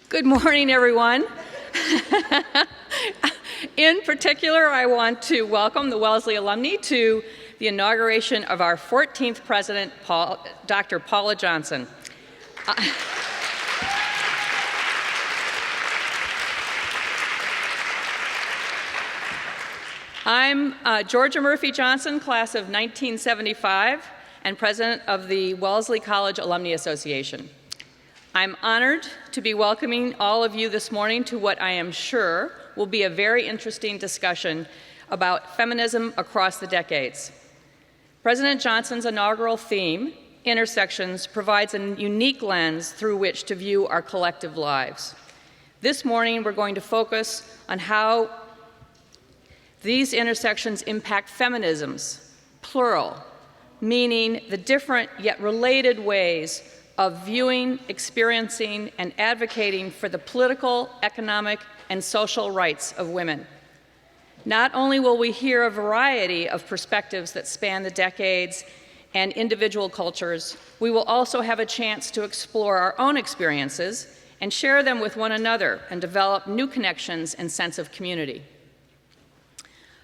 Good morning, everyone. In particular, I want to welcome the Wellesley alumni to the inauguration of our 14th president, Dr. Paula Johnson. I'm Georgia Murphy Johnson, class of 1975, and president of the Wellesley College Alumni Association. I'm honored to be welcoming all of you this morning to what I am sure will be a very interesting discussion about feminism across the decades. President Johnson's inaugural theme, Intersections, provides a unique lens through which to view our collective lives. This morning, we're going to focus on how these intersections impact feminisms, plural, meaning the different yet related ways of viewing, experiencing, and advocating for the political, economic, and social rights of women. Not only will we hear a variety of perspectives that span the decades and individual cultures, we will also have a chance to explore our own experiences and share them with one another and develop new connections and sense of community.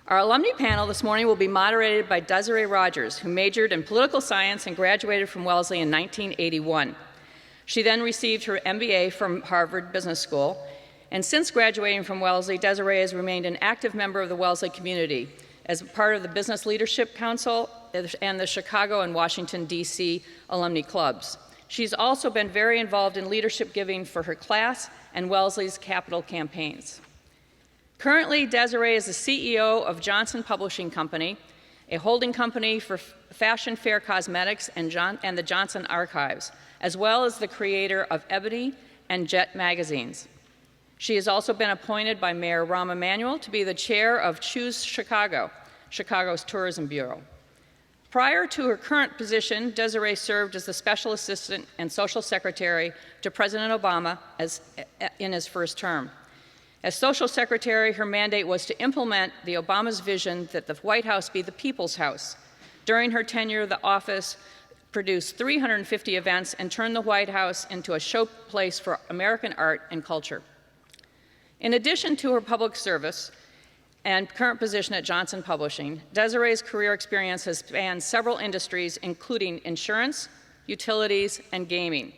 Our alumni panel this morning will be moderated by Desiree Rogers, who majored in political science and graduated from Wellesley in 1981. She then received her MBA from Harvard Business School, and since graduating from Wellesley, Desiree has remained an active member of the Wellesley community as part of the Business Leadership Council and the Chicago and Washington, D.C. alumni clubs. She's also been very involved in leadership giving for her class and Wellesley's capital campaigns. Currently, Desiree is the CEO of Johnson Publishing Company, a holding company for fashion fair cosmetics and the Johnson Archives, as well as the creator of Ebony and Jet magazines. She has also been appointed by Mayor Rahm Emanuel to be the chair of Choose Chicago, Chicago's tourism bureau. Prior to her current position, Desiree served as the special assistant and social secretary to President Obama in his first term. As social secretary, her mandate was to implement the Obama's vision that the White House be the people's house. During her tenure, the office produced 350 events and turned the White House into a showplace for American art and culture. In addition to her public service and current position at Johnson Publishing, Desiree's career experience has spanned several industries, including insurance, utilities, and gaming.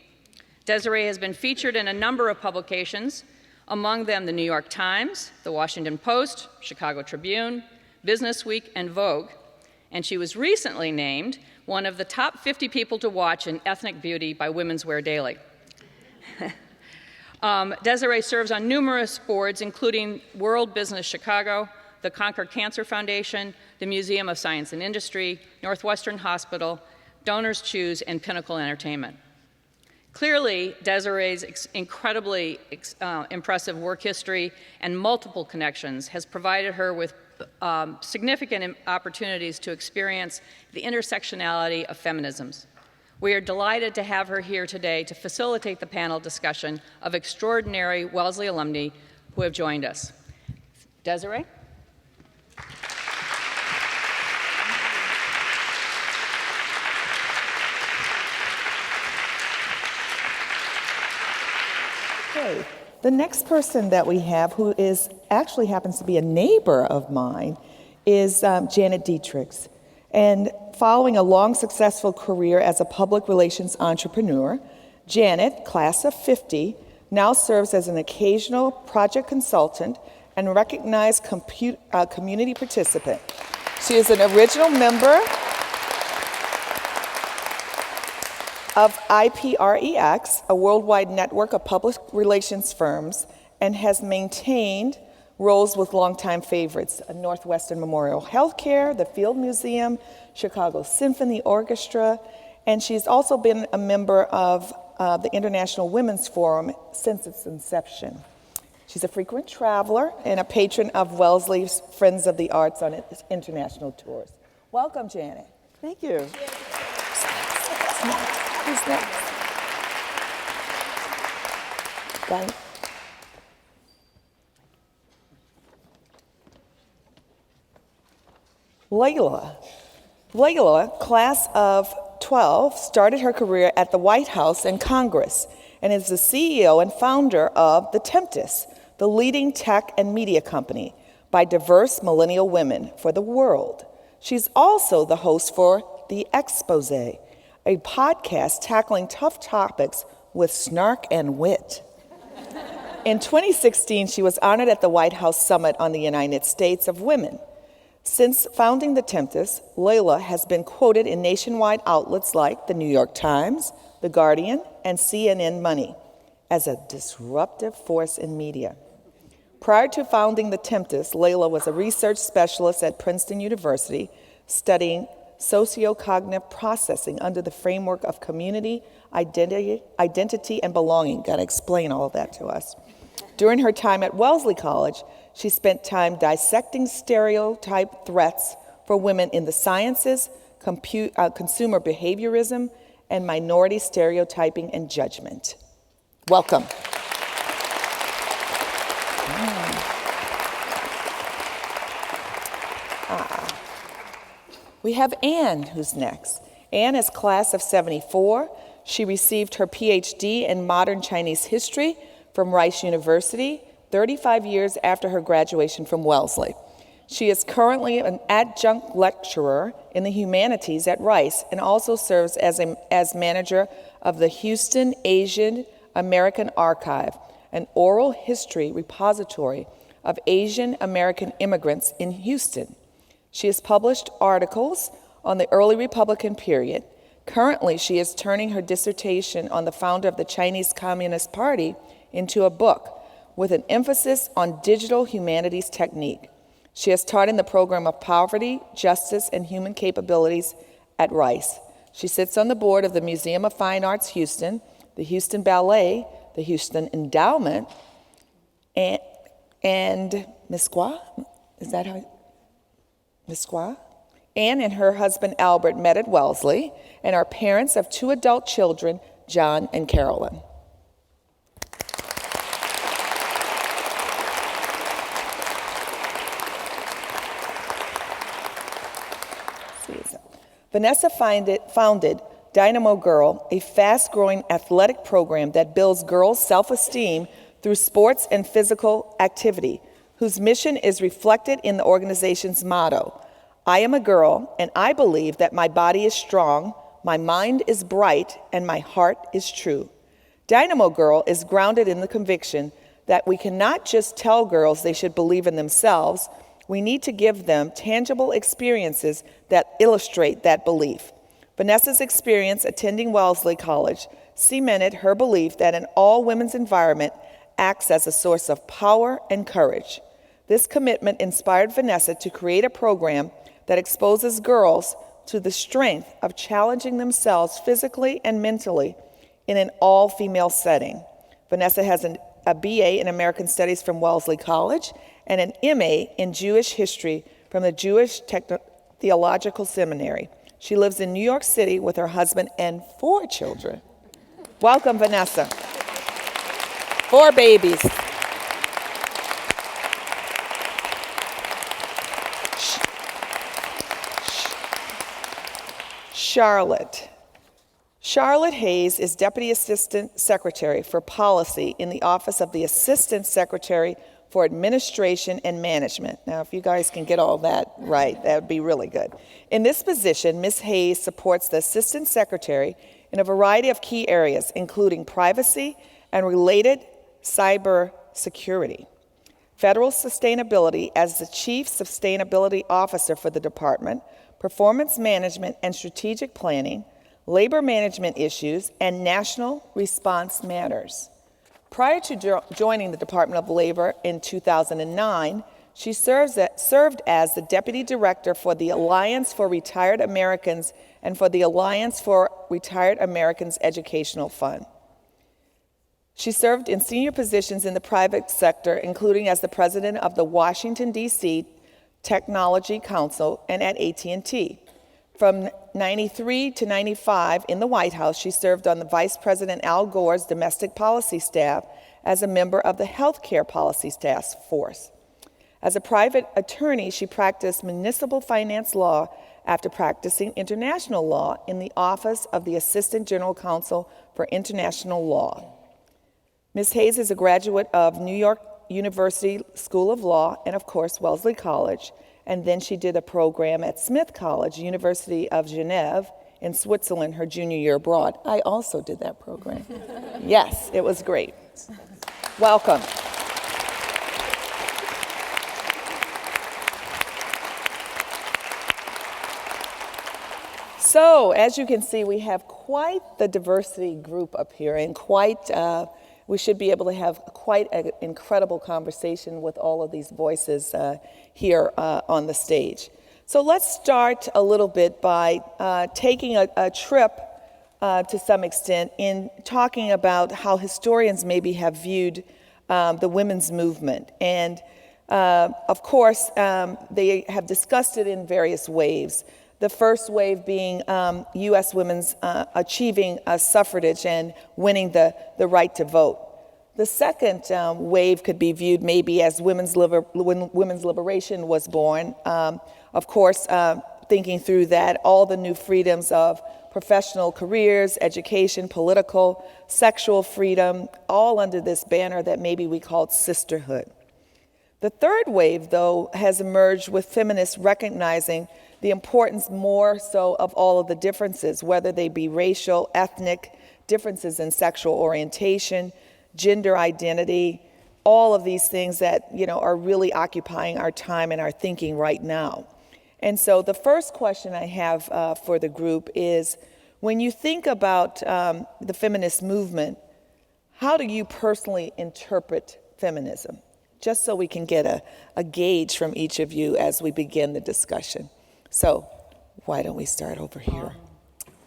Desiree has been featured in a number of publications, among them the New York Times, the Washington Post, Chicago Tribune, Business Week, and Vogue, and she was recently named one of the top 50 people to watch in ethnic beauty by Women's Wear Daily. Desiree serves on numerous boards, including World Business Chicago, the Concord Cancer Foundation, the Museum of Science and Industry, Northwestern Hospital, Donors Choose, and Pinnacle Entertainment. Clearly, Desiree's incredibly impressive work history and multiple connections has provided her with significant opportunities to experience the intersectionality of feminisms. We are delighted to have her here today to facilitate the panel discussion of extraordinary Wellesley alumni who have joined us. Desiree? Okay. The next person that we have, who actually happens to be a neighbor of mine, is Janet Diederichs. And following a long, successful career as a public relations entrepreneur, Janet, class of 50, now serves as an occasional project consultant and recognized community participant. She is an original member of IPREX, a worldwide network of public relations firms, and has maintained roles with longtime favorites, Northwestern Memorial Healthcare, the Field Museum, Chicago Symphony Orchestra, and she's also been a member of the International Women's Forum since its inception. She's a frequent traveler and a patron of Wellesley's Friends of the Arts on its international tours. Welcome, Janet. Thank you. Who's next? Done. Laila. Laila, class of 12, started her career at the White House and Congress and is the CEO and founder of The Temptress, the leading tech and media company by diverse millennial women for the world. She's also the host for The Expose, a podcast tackling tough topics with snark and wit. In 2016, she was honored at the White House Summit on the United States of Women. Since founding The Temptress, Laila has been quoted in nationwide outlets like The New York Times, The Guardian, and CNN Money as a disruptive force in media. Prior to founding The Temptress, Laila was a research specialist at Princeton University studying socio-cognitive processing under the framework of community, identity, and belonging. Got to explain all of that to us. During her time at Wellesley College, she spent time dissecting stereotype threats for women in the sciences, consumer behaviorism, and minority stereotyping and judgment. Welcome. We have Anne, who's next. Anne is class of 74. She received her PhD in modern Chinese history from Rice University 35 years after her graduation from Wellesley. She is currently an adjunct lecturer in the humanities at Rice and also serves as manager of the Houston Asian American Archive, an oral history repository of Asian American immigrants in Houston. She has published articles on the early Republican period. Currently, she is turning her dissertation on the founder of the Chinese Communist Party into a book with an emphasis on digital humanities technique. She has taught in the program of Poverty, Justice, and Human Capabilities at Rice. She sits on the board of the Museum of Fine Arts Houston, the Houston Ballet, the Houston Endowment, and Misqua? Is that how? Misqua? Anne and her husband Albert met at Wellesley and are parents of 2 adult children, John and Carolyn. Vanessa founded Dynamo Girl, a fast-growing athletic program that builds girls' self-esteem through sports and physical activity, whose mission is reflected in the organization's motto: I am a girl, and I believe that my body is strong, my mind is bright, and my heart is true. Dynamo Girl is grounded in the conviction that we cannot just tell girls they should believe in themselves. We need to give them tangible experiences that illustrate that belief. Vanessa's experience attending Wellesley College cemented her belief that an all-women's environment acts as a source of power and courage. This commitment inspired Vanessa to create a program that exposes girls to the strength of challenging themselves physically and mentally in an all-female setting. Vanessa has a BA in American Studies from Wellesley College and an MA in Jewish History from the Jewish Theological Seminary. She lives in New York City with her husband and 4 children. Welcome, Vanessa. 4 babies. Charlotte Hayes is Deputy Assistant Secretary for Policy in the Office of the Assistant Secretary for Administration and Management. Now, if you guys can get all that right, that would be really good. In this position, Ms. Hayes supports the Assistant Secretary in a variety of key areas, including privacy and related cyber security, federal sustainability as the Chief Sustainability Officer for the department, performance management and strategic planning, labor management issues, and national response matters. Prior to joining the Department of Labor in 2009, she served as the Deputy Director for the Alliance for Retired Americans and for the Alliance for Retired Americans Educational Fund. She served in senior positions in the private sector, including as the President of the Washington, D.C. Technology Council and at AT&T. From 93 to 95 in the White House, she served on the Vice President Al Gore's domestic policy staff as a member of the Healthcare Policy Task Force. As a private attorney, she practiced municipal finance law after practicing international law in the Office of the Assistant General Counsel for International Law. Ms. Hayes is a graduate of New York University School of Law and, of course, Wellesley College. And then she did a program at Smith College, University of Geneva in Switzerland, her junior year abroad. I also did that program. Yes, it was great. Welcome. So, as you can see, we have quite the diversity group up here, and we should be able to have quite an incredible conversation with all of these voices here on the stage. So let's start a little bit by taking a trip to some extent in talking about how historians maybe have viewed the women's movement. And of course, they have discussed it in various waves. The first wave being U.S. women's achieving suffrage and winning the right to vote. The second wave could be viewed maybe as when women's liberation was born. Of course, thinking through that, all the new freedoms of professional careers, education, political, sexual freedom, all under this banner that maybe we called sisterhood. The third wave, though, has emerged with feminists recognizing the importance more so of all of the differences, whether they be racial, ethnic, differences in sexual orientation, gender identity, all of these things that, are really occupying our time and our thinking right now. And so the first question I have for the group is, when you think about the feminist movement, how do you personally interpret feminism? Just so we can get a gauge from each of you as we begin the discussion. So why don't we start over here?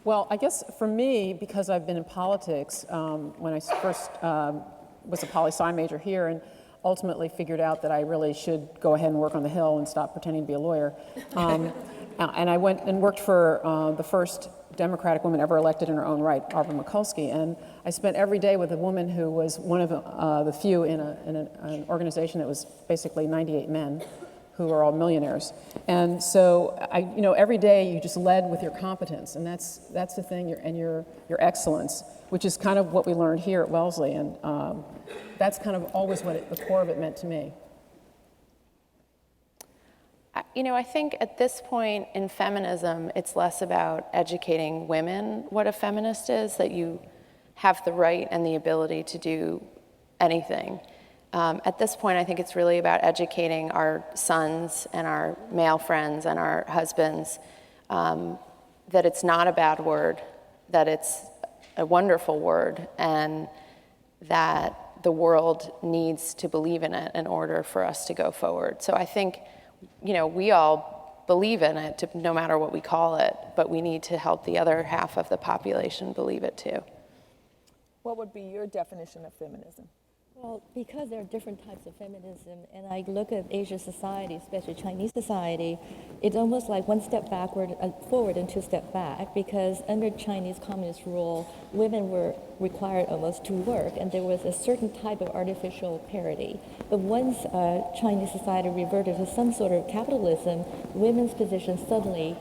Well, I guess for me, because I've been in politics, when I first was a poli-sci major here and ultimately figured out that I really should go ahead and work on the Hill and stop pretending to be a lawyer. And I went and worked for the first Democratic woman ever elected in her own right, Barbara Mikulski. And I spent every day with a woman who was one of the few in an organization that was basically 98 men who are all millionaires. And so every day you just led with your competence, and that's the thing, your excellence, which is kind of what we learned here at Wellesley, and that's kind of always what the core of it meant to me. I think at this point in feminism, it's less about educating women what a feminist is, that you have the right and the ability to do anything. At this point, I think it's really about educating our sons and our male friends and our husbands that it's not a bad word, that it's a wonderful word, and that the world needs to believe in it in order for us to go forward. So I think, we all believe in it, no matter what we call it, but we need to help the other half of the population believe it too. What would be your definition of feminism? Well, because there are different types of feminism, and I look at Asian society, especially Chinese society, it's almost like one step forward and two step back, because under Chinese communist rule, women were required almost to work, and there was a certain type of artificial parity. But once Chinese society reverted to some sort of capitalism, women's position suddenly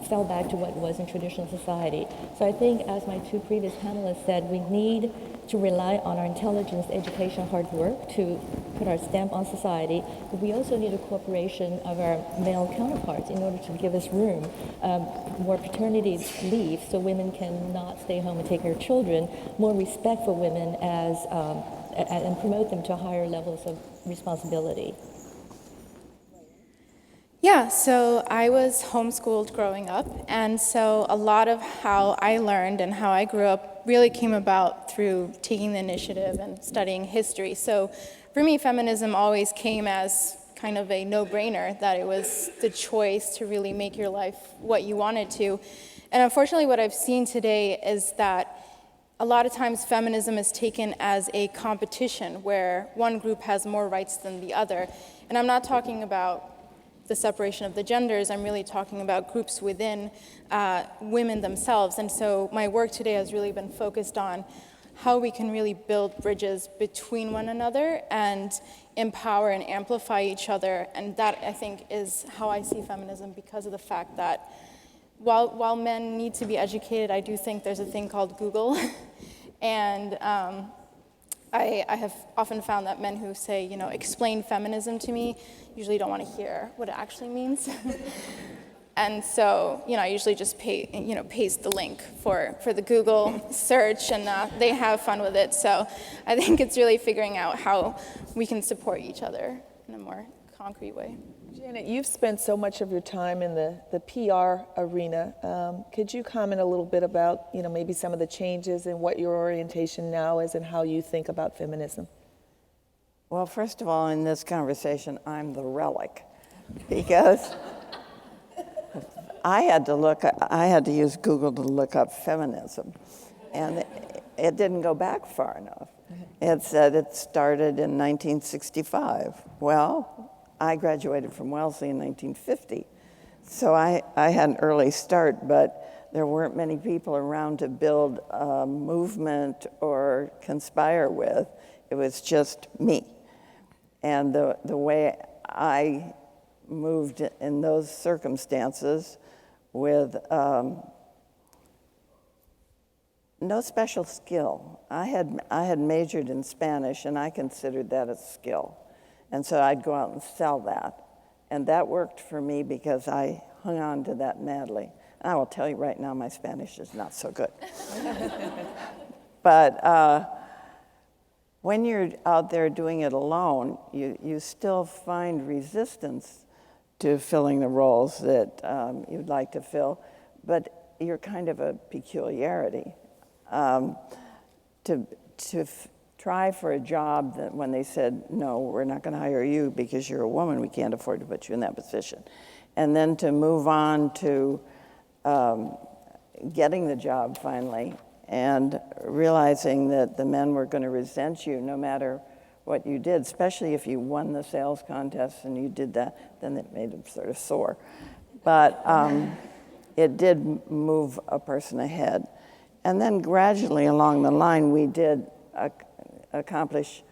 fell back to what it was in traditional society. So I think, as my two previous panelists said, we need to rely on our intelligence, education, hard work to put our stamp on society. But we also need a cooperation of our male counterparts in order to give us room, more paternity leave so women can not stay home and take care of children, more respect for women and promote them to higher levels of responsibility. Yeah, so I was homeschooled growing up, and so a lot of how I learned and how I grew up really came about through taking the initiative and studying history. So for me, feminism always came as kind of a no-brainer, that it was the choice to really make your life what you wanted to. And unfortunately, what I've seen today is that a lot of times feminism is taken as a competition where one group has more rights than the other. And I'm not talking about the separation of the genders, I'm really talking about groups within women themselves. And so my work today has really been focused on how we can really build bridges between one another and empower and amplify each other. And that, I think, is how I see feminism, because of the fact that while men need to be educated, I do think there's a thing called Google. And I have often found that men who say, explain feminism to me usually don't want to hear what it actually means. And so, I usually just paste the link for the Google search, and they have fun with it. So I think it's really figuring out how we can support each other in a more concrete way. Janet, you've spent so much of your time in the PR arena. Could you comment a little bit about, maybe some of the changes and what your orientation now is and how you think about feminism? Well, first of all, in this conversation, I'm the relic, because I had to use Google to look up feminism, and it didn't go back far enough. It said it started in 1965. Well, I graduated from Wellesley in 1950, so I had an early start, but there weren't many people around to build a movement or conspire with. It was just me. And the way I moved in those circumstances with no special skill. I had majored in Spanish, and I considered that a skill. And so I'd go out and sell that. And that worked for me because I hung on to that madly. And I will tell you right now, my Spanish is not so good. But when you're out there doing it alone, you still find resistance to filling the roles that you'd like to fill, but you're kind of a peculiarity. To try for a job that when they said, no, we're not going to hire you because you're a woman, we can't afford to put you in that position. And then to move on to getting the job finally and realizing that the men were going to resent you no matter what you did, especially if you won the sales contest and you did that, then it made them sort of sore. But it did move a person ahead. And then gradually along the line, we did accomplish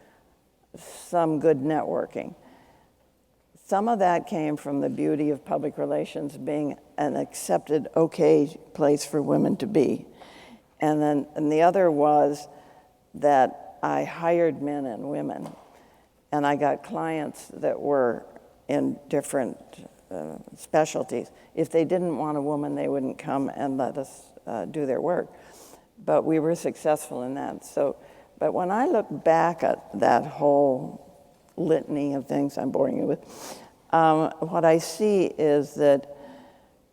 some good networking. Some of that came from the beauty of public relations being an accepted, okay place for women to be. And the other was that I hired men and women, and I got clients that were in different specialties. If they didn't want a woman, they wouldn't come and let us do their work. But we were successful in that. But when I look back at that whole litany of things I'm boring you with, what I see is that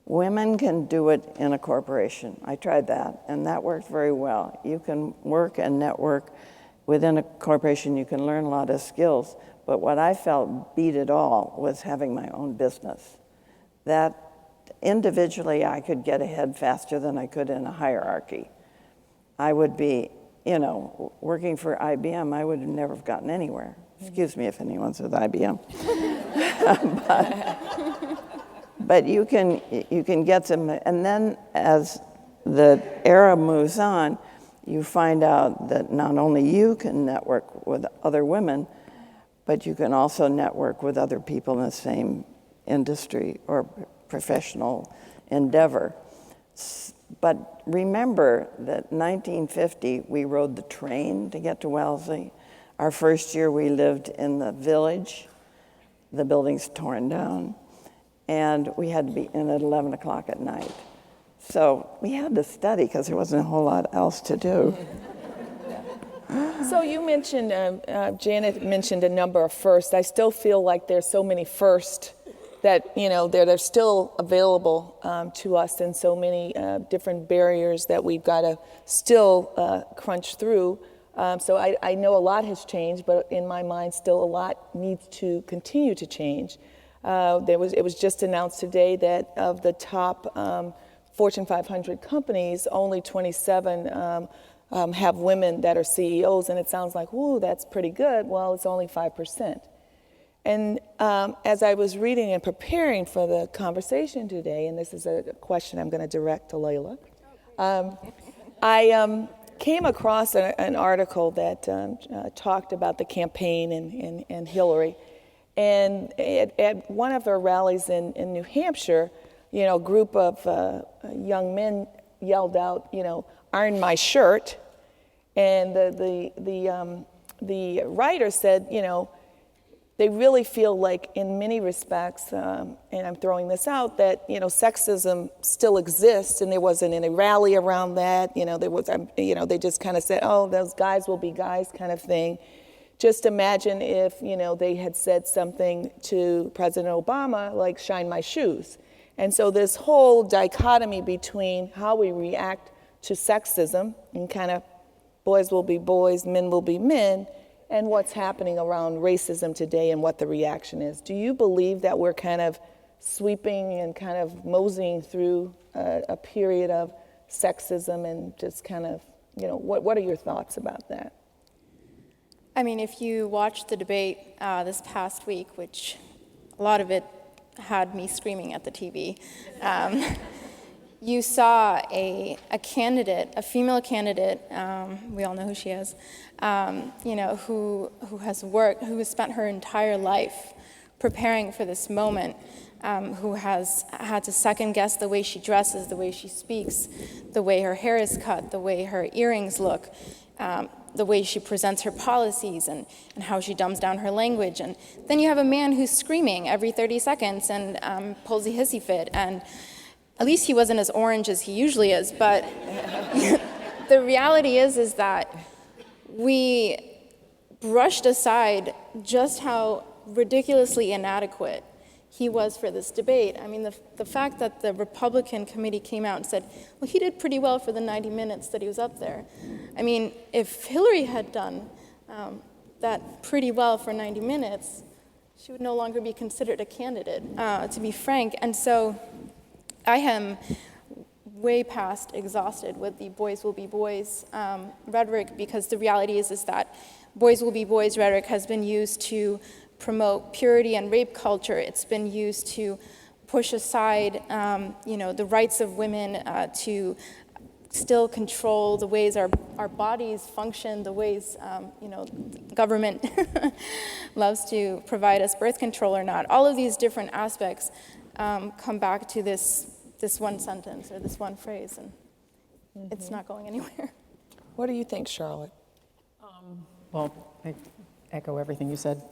women can do it in a corporation. I tried that, and that worked very well. You can work and network within a corporation. You can learn a lot of skills. But what I felt beat it all was having my own business. That individually I could get ahead faster than I could in a hierarchy. I would be, working for IBM, I would have never gotten anywhere. Excuse me if anyone's with IBM. but you can get some, and then as the era moves on, you find out that not only you can network with other women, but you can also network with other people in the same industry or professional endeavor. But remember that 1950, we rode the train to get to Wellesley. Our first year, we lived in the village. The building's torn down. And we had to be in at 11 o'clock at night. So we had to study because there wasn't a whole lot else to do. So you mentioned, Janet mentioned a number of firsts. I still feel like there's so many firsts that, they're still available to us, and so many different barriers that we've got to still crunch through. So I know a lot has changed, but in my mind, still a lot needs to continue to change. It was just announced today that of the top Fortune 500 companies, only 27 have women that are CEOs, and it sounds like, ooh, that's pretty good. Well, it's only 5%. And as I was reading and preparing for the conversation today, and this is a question I'm going to direct to Laila, I came across an article that talked about the campaign and Hillary. And at one of their rallies in New Hampshire, a group of young men yelled out, iron my shirt. And the the writer said, they really feel like in many respects, and I'm throwing this out, that, sexism still exists, and there wasn't any rally around that. There was, they just kind of said, oh, those guys will be guys kind of thing. Just imagine if, they had said something to President Obama, like, shine my shoes. And so this whole dichotomy between how we react to sexism and kind of boys will be boys, men will be men, and what's happening around racism today and what the reaction is. Do you believe that we're kind of sweeping and kind of moseying through a period of sexism and just kind of, what are your thoughts about that? I mean, if you watched the debate this past week, which a lot of it had me screaming at the TV, you saw a candidate, a female candidate, we all know who she is, who has spent her entire life preparing for this moment, who has had to second guess the way she dresses, the way she speaks, the way her hair is cut, the way her earrings look, the way she presents her policies and how she dumbs down her language. And then you have a man who's screaming every 30 seconds and pulls a hissy fit. And at least he wasn't as orange as he usually is, but the reality is that we brushed aside just how ridiculously inadequate he was for this debate. I mean, the fact that the Republican committee came out and said, well, he did pretty well for the 90 minutes that he was up there. I mean, if Hillary had done that pretty well for 90 minutes, she would no longer be considered a candidate, to be frank. And so I am way past exhausted with the boys will be boys rhetoric, because the reality is that boys will be boys rhetoric has been used to promote purity and rape culture. It's been used to push aside, the rights of women to still control the ways our bodies function, the ways, government loves to provide us birth control or not. All of these different aspects come back to this one sentence or this one phrase, and it's not going anywhere. What do you think, Charlotte? Well, I echo everything you said.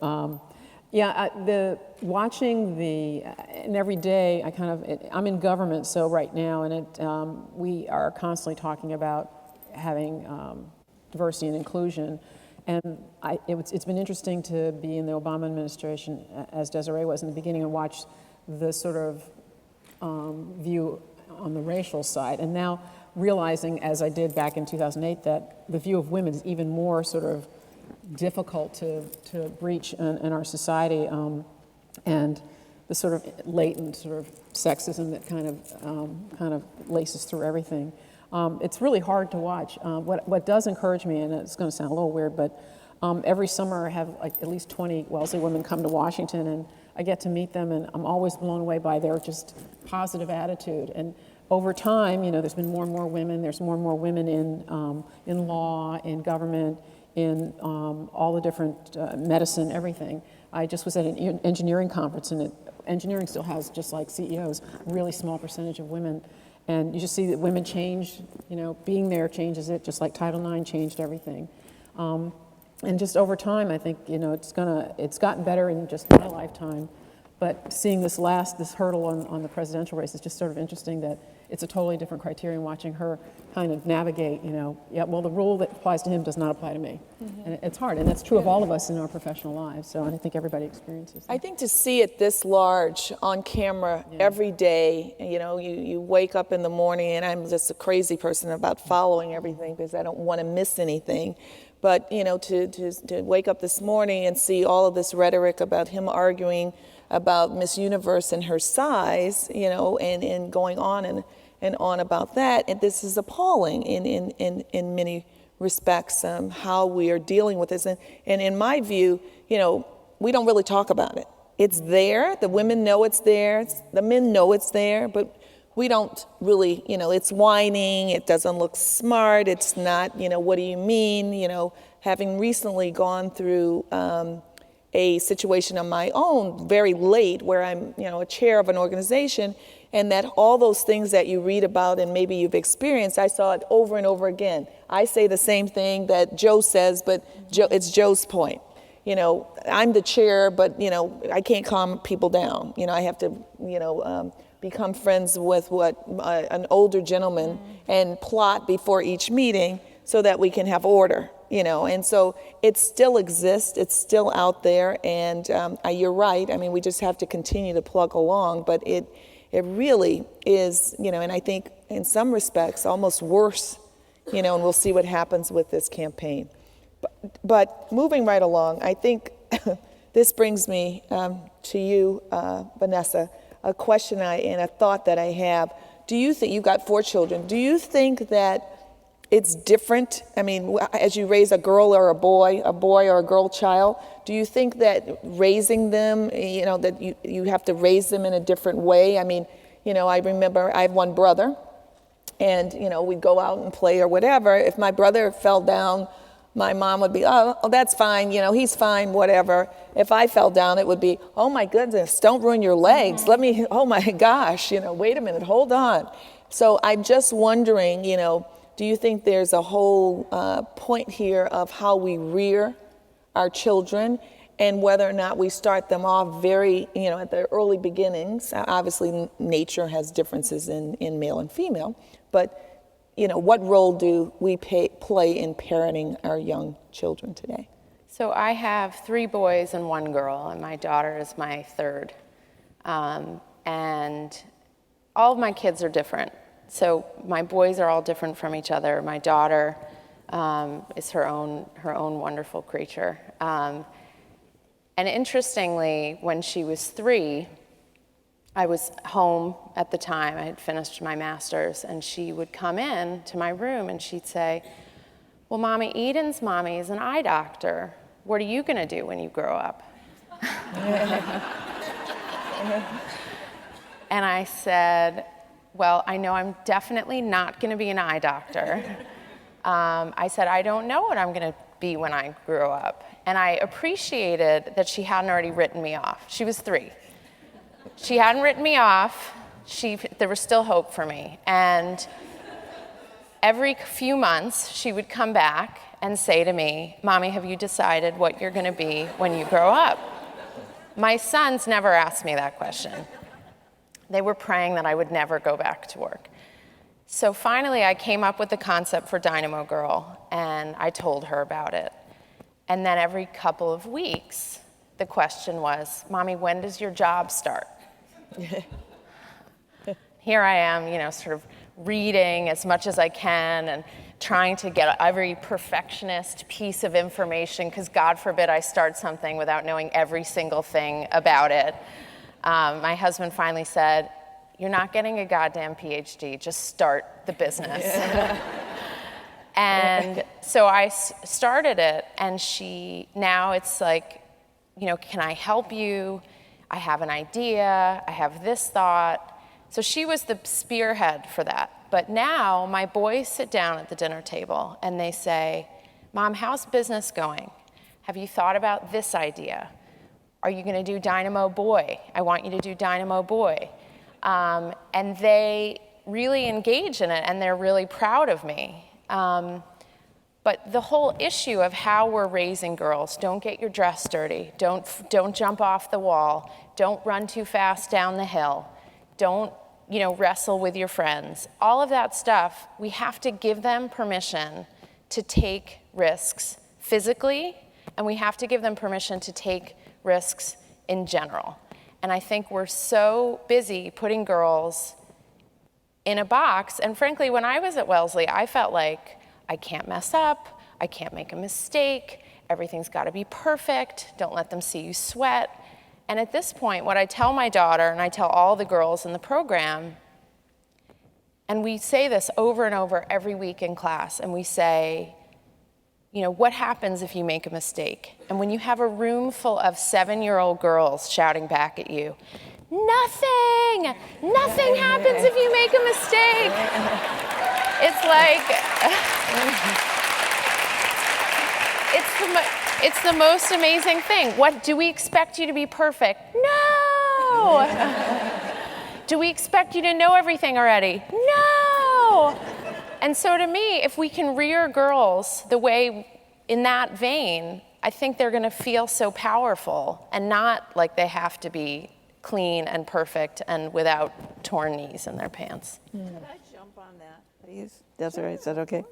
Watching and every day I'm in government, so right now, and we are constantly talking about having diversity and inclusion, and it's been interesting to be in the Obama administration, as Desiree was in the beginning, and watch the sort of view on the racial side, and now realizing, as I did back in 2008, that the view of women is even more sort of difficult to breach in our society, and the sort of latent sort of sexism that kind of laces through everything. It's really hard to watch. What does encourage me, and it's going to sound a little weird, but every summer I have like at least 20 Wellesley women come to Washington, and I get to meet them, and I'm always blown away by their just positive attitude. And over time, there's been more and more women. There's more and more women in law, in government, in all the different medicine, everything. I just was at an engineering conference, and engineering still has, just like CEOs, a really small percentage of women. And you just see that women change, being there changes it, just like Title IX changed everything. And just over time, I think, it's gotten better in just my lifetime. But seeing this hurdle on the presidential race is just sort of interesting, that it's a totally different criterion, watching her kind of navigate, the rule that applies to him does not apply to me. Mm-hmm. And it's hard, and that's true of all of us in our professional lives, so I think everybody experiences that. I think to see it this large on camera every day, you wake up in the morning, and I'm just a crazy person about following everything because I don't want to miss anything. But, to wake up this morning and see all of this rhetoric about him arguing about Miss Universe and her size, and going on and on about that. And this is appalling in many respects, how we are dealing with this. And in my view, we don't really talk about it. It's there. The women know it's there. The men know it's there. But we don't really, it's whining. It doesn't look smart. It's not, what do you mean? Having recently gone through a situation of my own very late where I'm, a chair of an organization, and that all those things that you read about and maybe you've experienced, I saw it over and over again. I say the same thing that Joe says, but it's Joe's point. I'm the chair, but, I can't calm people down. I have to, become friends with an older gentleman and plot before each meeting so that we can have order, And so it still exists. It's still out there. And you're right. I mean, we just have to continue to plug along. But it really is, and I think in some respects almost worse, and we'll see what happens with this campaign. But moving right along, I think this brings me to you, Vanessa, a question and a thought that I have. Do you think, you've got 4 children, do you think that it's different? I mean, as you raise a girl or a boy or a girl child, do you think that raising them, that you have to raise them in a different way? I mean, I remember I have one brother, and, we'd go out and play or whatever. If my brother fell down, my mom would be, oh, that's fine, he's fine, whatever. If I fell down, it would be, oh my goodness, don't ruin your legs. Oh my gosh, wait a minute, hold on. So I'm just wondering, do you think there's a whole point here of how we rear our children and whether or not we start them off very, at their early beginnings? Obviously, nature has differences in male and female, but what role do we play in parenting our young children today? So I have 3 boys and 1 girl, and my daughter is my 3rd. And all of my kids are different. So my boys are all different from each other. My daughter is her own wonderful creature. And interestingly, when she was 3, I was home at the time. I had finished my master's, and she would come in to my room and she'd say, well, Mommy, Eden's mommy is an eye doctor. What are you going to do when you grow up? And I said, well, I know I'm definitely not going to be an eye doctor. I said, I don't know what I'm going to be when I grow up. And I appreciated that she hadn't already written me off. She was 3. She hadn't written me off. There was still hope for me. And every few months, she would come back and say to me, Mommy, have you decided what you're going to be when you grow up? My sons never asked me that question. They were praying that I would never go back to work. So finally, I came up with the concept for Dynamo Girl, and I told her about it. And then every couple of weeks, the question was, Mommy, when does your job start? Here I am, sort of reading as much as I can and trying to get every perfectionist piece of information, because God forbid I start something without knowing every single thing about it. My husband finally said, you're not getting a goddamn PhD, just start the business. And so I started it, and now it's like, can I help you? I have an idea, I have this thought. So she was the spearhead for that. But now my boys sit down at the dinner table and they say, Mom, how's business going? Have you thought about this idea? Are you going to do Dynamo Boy? I want you to do Dynamo Boy. And they really engage in it, and they're really proud of me. But the whole issue of how we're raising girls, don't get your dress dirty, don't jump off the wall, don't run too fast down the hill, don't wrestle with your friends. All of that stuff, we have to give them permission to take risks physically, and we have to give them permission to take risks in general. And I think we're so busy putting girls in a box. And frankly, when I was at Wellesley, I felt like I can't mess up, I can't make a mistake, everything's got to be perfect, don't let them see you sweat. And at this point, what I tell my daughter, and I tell all the girls in the program, and we say this over and over every week in class, and we say, what happens if you make a mistake? And when you have a room full of 7-year-old girls shouting back at you, nothing happens if you make a mistake. It's it's the most amazing thing. What, do we expect you to be perfect? No! Do we expect you to know everything already? No! And so to me, if we can rear girls the way, in that vein, I think they're gonna feel so powerful and not like they have to be clean and perfect and without torn knees in their pants. Can I jump on that, please? Desiree, is that okay?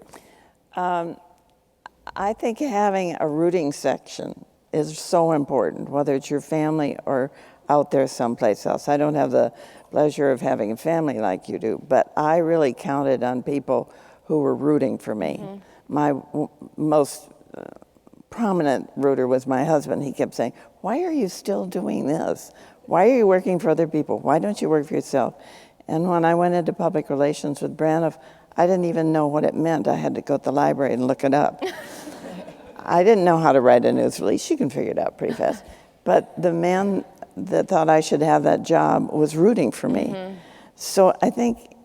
I think having a rooting section is so important, whether it's your family or out there someplace else. I don't have the pleasure of having a family like you do, but I really counted on people who were rooting for me. Mm-hmm. My most prominent rooter was my husband. He kept saying, "Why are you still doing this? Why are you working for other people? Why don't you work for yourself?" And when I went into public relations with Braniff, I didn't even know what it meant. I had to go to the library and look it up. I didn't know how to write a news release. You can figure it out pretty fast. But the man that thought I should have that job was rooting for me. Mm-hmm. So I think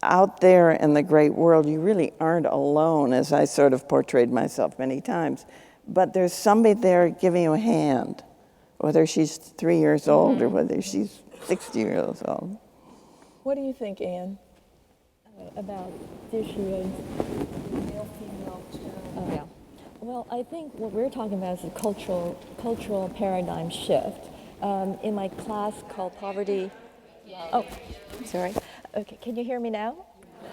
out there in the great world, you really aren't alone, as I sort of portrayed myself many times. But there's somebody there giving you a hand, whether she's 3 years old or whether she's 60 years old. What do you think, Anne? About Desiree, male-female. Yeah. Well, I think what we're talking about is a cultural paradigm shift. In my class called Poverty. Oh, sorry. Okay, can you hear me now?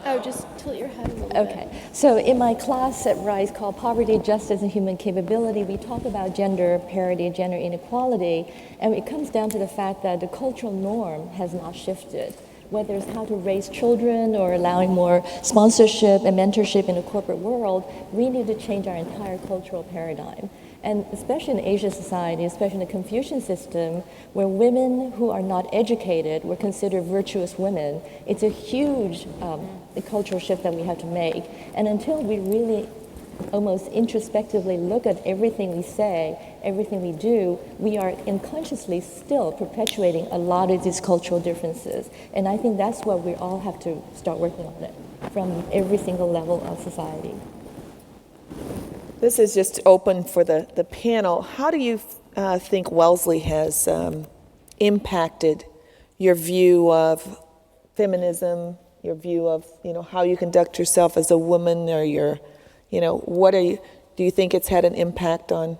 Oh, just tilt your head a little bit. Okay, so in my class at Rice called Poverty, Justice, and Human Capability, we talk about gender parity, gender inequality, and it comes down to the fact that the cultural norm has not shifted. Whether it's how to raise children or allowing more sponsorship and mentorship in the corporate world, we need to change our entire cultural paradigm. And especially in Asian society, especially in the Confucian system, where women who are not educated were considered virtuous women, it's a huge cultural shift that we have to make. And until we really almost introspectively look at everything we say, everything we do, we are unconsciously still perpetuating a lot of these cultural differences. And I think that's what we all have to start working on it from every single level of society. This is just open for the panel. How do you think Wellesley has impacted your view of feminism, your view of how you conduct yourself as a woman, or your do you think it's had an impact on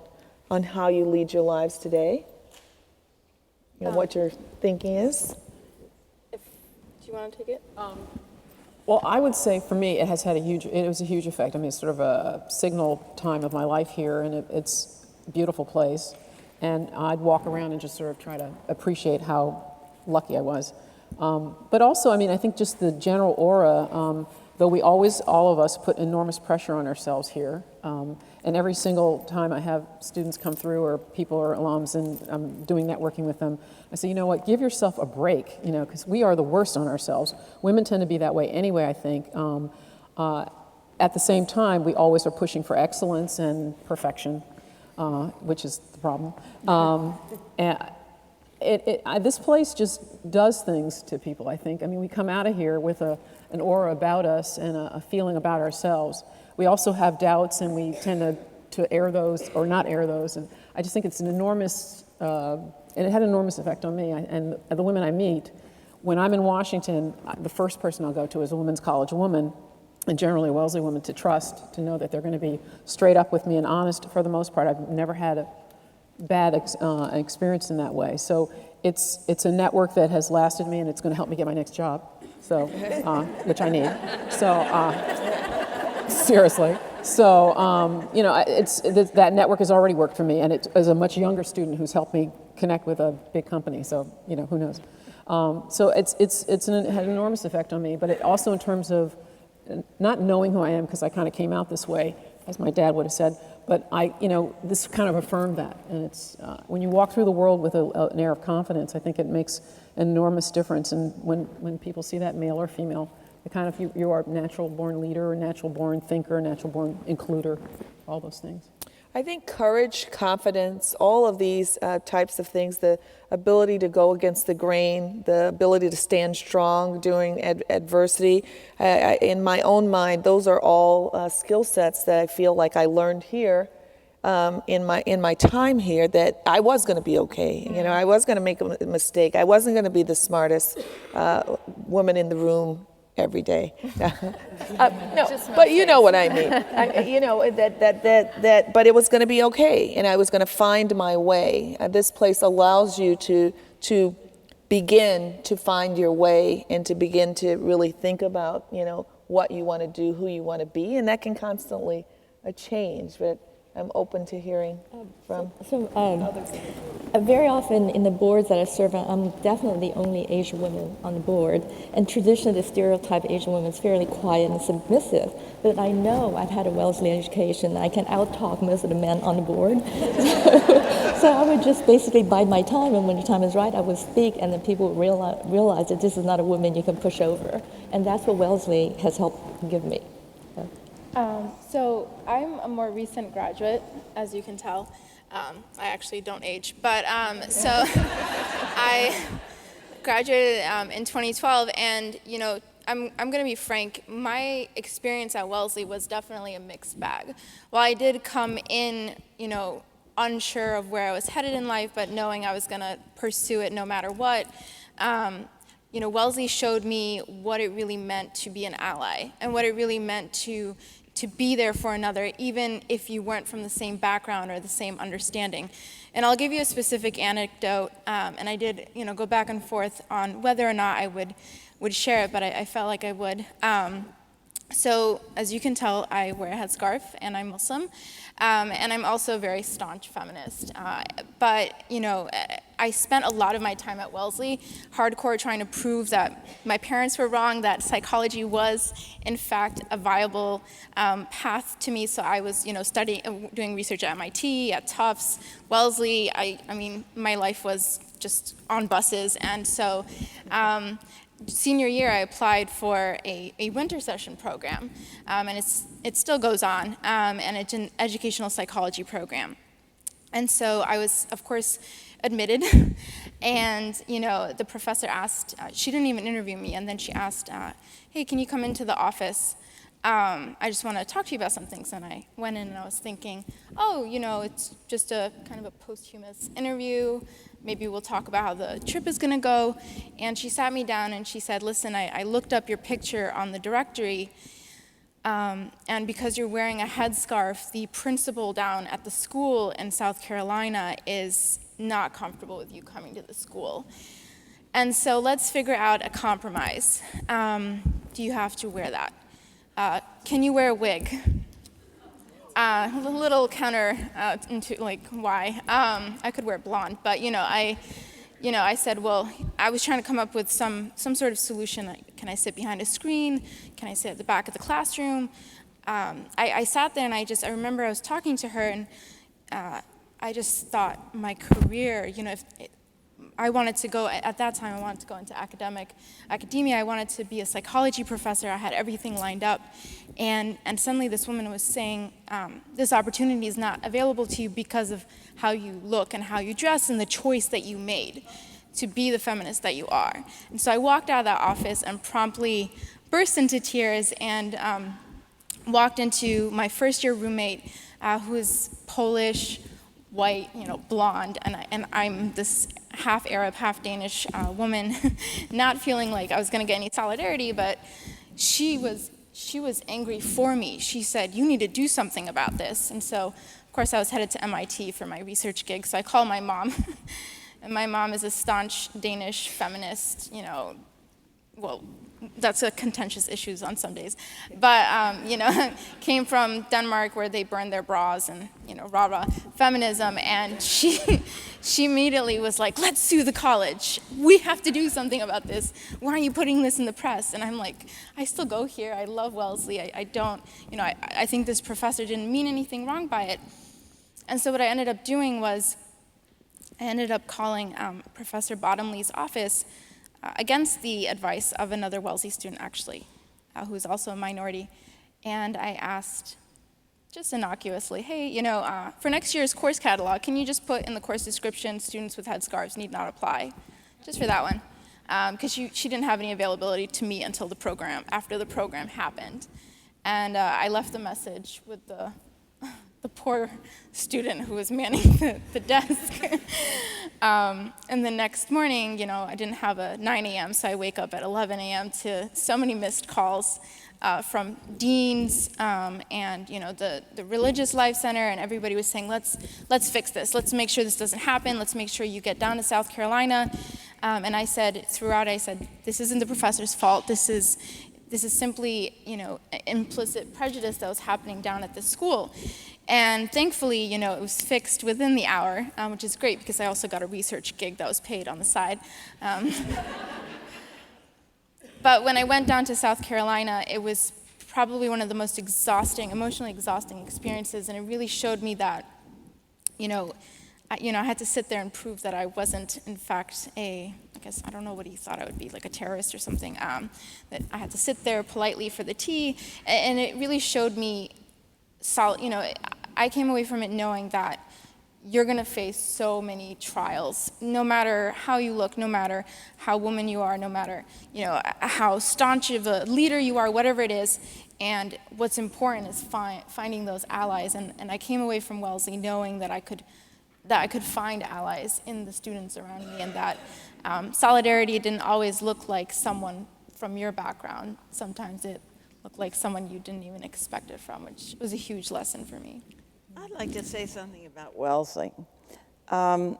how you lead your lives today? What your thinking is? Do you want to take it? Well, I would say for me, it was a huge effect. I mean, it's sort of a signal time of my life here, and it's a beautiful place. And I'd walk around and just sort of try to appreciate how lucky I was. But also, I mean, I think just the general aura, though we always, all of us, put enormous pressure on ourselves here. And every single time I have students come through or people or alums and I'm doing networking with them, I say, you know what, give yourself a break, because we are the worst on ourselves. Women tend to be that way anyway, I think. At the same time, we always are pushing for excellence and perfection, which is the problem. This place just does things to people, I think. I mean, we come out of here with an aura about us and a feeling about ourselves. We also have doubts, and we tend to air those or not air those. And I just think it's an enormous, and it had an enormous effect on me. And the women I meet, when I'm in Washington, the first person I'll go to is a women's college woman, and generally a Wellesley woman, to trust, to know that they're going to be straight up with me and honest for the most part. I've never had a bad experience in that way. So it's a network that has lasted me, and it's going to help me get my next job, so which I need. So seriously. So that network has already worked for me, and it as a much younger student who's helped me connect with a big company. So who knows? So it had an enormous effect on me, but it also in terms of not knowing who I am, because I kind of came out this way, as my dad would have said. But this kind of affirmed that, and it's when you walk through the world with an air of confidence, I think it makes an enormous difference. And when people see that, male or female, the kind of you are a natural-born leader, a natural-born thinker, a natural-born includer, all those things. I think courage, confidence, all of these types of things, the ability to go against the grain, the ability to stand strong during adversity, in my own mind, those are all skill sets that I feel like I learned here in my time here that I was going to be okay. You know, I was going to make a mistake. I wasn't going to be the smartest woman in the room every day. No, but you know what I mean. But it was going to be okay, and I was going to find my way. This place allows you to begin to find your way and to begin to really think about, you know, what you want to do, who you want to be, and that can constantly change. But I'm open to hearing from others. Very often in the boards that I serve on, I'm definitely the only Asian woman on the board. And traditionally, the stereotype of Asian woman is fairly quiet and submissive. But I know I've had a Wellesley education. I can out-talk most of the men on the board. So I would just basically bide my time, and when the time is right, I would speak, and then people would realize that this is not a woman you can push over. And that's what Wellesley has helped give me. So I'm a more recent graduate, as you can tell. I actually don't age, but so I graduated in 2012, and you know, I'm going to be frank. My experience at Wellesley was definitely a mixed bag. While I did come in, you know, unsure of where I was headed in life, but knowing I was going to pursue it no matter what. You know, Wellesley showed me what it really meant to be an ally, and what it really meant to be there for another, even if you weren't from the same background or the same understanding. And I'll give you a specific anecdote, and I did, you know, go back and forth on whether or not I would share it, but I felt like I would. So, as you can tell, I wear a headscarf, and I'm Muslim, and I'm also a very staunch feminist. But, you know, I spent a lot of my time at Wellesley hardcore trying to prove that my parents were wrong, that psychology was, in fact, a viable path to me. So I was, you know, doing research at MIT, at Tufts, Wellesley. I mean, my life was just on buses, and so senior year, I applied for a winter session program, and it still goes on, and it's an educational psychology program. And so I was, of course, admitted, and you know, the professor asked, she didn't even interview me, and then she asked, hey, can you come into the office? I just want to talk to you about some things. And I went in and I was thinking, oh, you know, it's just a kind of a posthumous interview. Maybe we'll talk about how the trip is going to go. And she sat me down and she said, listen, I looked up your picture on the directory, and because you're wearing a headscarf, the principal down at the school in South Carolina is not comfortable with you coming to the school. And so let's figure out a compromise. Do you have to wear that? Can you wear a wig? A little counter into like why. I could wear blonde, but I said, well, I was trying to come up with some sort of solution. Can I sit behind a screen? Can I sit at the back of the classroom? I sat there and I remember I was talking to her, and I just thought my career, if I wanted to go, at that time I wanted to go into academia. I wanted to be a psychology professor. I had everything lined up. And suddenly this woman was saying, this opportunity is not available to you because of how you look and how you dress and the choice that you made to be the feminist that you are. And so I walked out of that office and promptly burst into tears and walked into my first year roommate, who is Polish, white, blonde, and I'm this half Arab, half Danish woman, not feeling like I was going to get any solidarity, but she was angry for me. She said, you need to do something about this. And so, of course, I was headed to MIT for my research gig, so I called my mom, and my mom is a staunch Danish feminist, well, that's a contentious issues on some days, but came from Denmark where they burn their bras and rah feminism, and she immediately was like, let's sue the college. We have to do something about this. Why aren't you putting this in the press? And I'm like, I still go here. I love Wellesley. I don't, I think this professor didn't mean anything wrong by it. And so what I ended up doing was I ended up calling Professor Bottomley's office against the advice of another Wellesley student, actually, who's also a minority. And I asked, just innocuously, hey, for next year's course catalog, can you just put in the course description, students with headscarves need not apply? Just for that one. Because she didn't have any availability to me until after the program happened. And I left the message with the the poor student who was manning the desk. And the next morning, you know, I didn't have a 9 a.m., so I wake up at 11 a.m. to so many missed calls from deans and, you know, the Religious Life Center, and everybody was saying, let's fix this. Let's make sure this doesn't happen. Let's make sure you get down to South Carolina. And I said, throughout, I said, this isn't the professor's fault. This is simply, you know, implicit prejudice that was happening down at the school. And thankfully, you know, it was fixed within the hour, which is great because I also got a research gig that was paid on the side. But when I went down to South Carolina, it was probably one of the most emotionally exhausting experiences, and it really showed me that, I had to sit there and prove that I wasn't, in fact, I don't know what he thought I would be, like a terrorist or something, that I had to sit there politely for the tea, and it really showed me, I came away from it knowing that you're going to face so many trials, no matter how you look, no matter how woman you are, no matter, how staunch of a leader you are, whatever it is. And what's important is finding those allies. And I came away from Wellesley knowing that I could find allies in the students around me, and that solidarity didn't always look like someone from your background. Sometimes it looked like someone you didn't even expect it from, which was a huge lesson for me. I'd like to say something about Wellesley and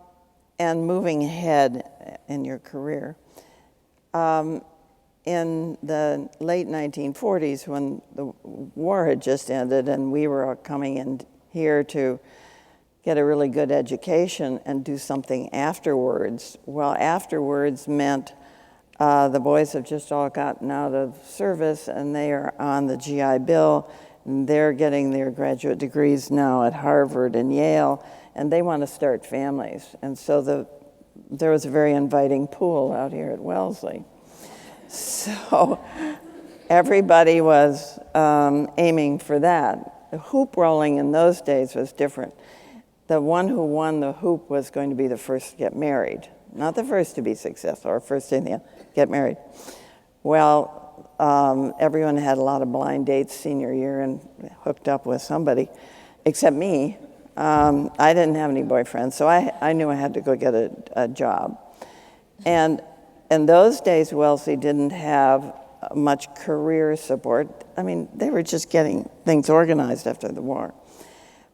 moving ahead in your career. In the late 1940s, when the war had just ended and we were coming in here to get a really good education and do something afterwards, well, afterwards meant the boys have just all gotten out of service and they are on the GI Bill. They're getting their graduate degrees now at Harvard and Yale, and they want to start families. And so there was a very inviting pool out here at Wellesley. So everybody was aiming for that. The hoop rolling in those days was different. The one who won the hoop was going to be the first to get married, not the first to be successful or first to get married. Well, everyone had a lot of blind dates senior year and hooked up with somebody, except me. I didn't have any boyfriends, so I knew I had to go get a job. And in those days, Wellesley didn't have much career support. I mean, they were just getting things organized after the war.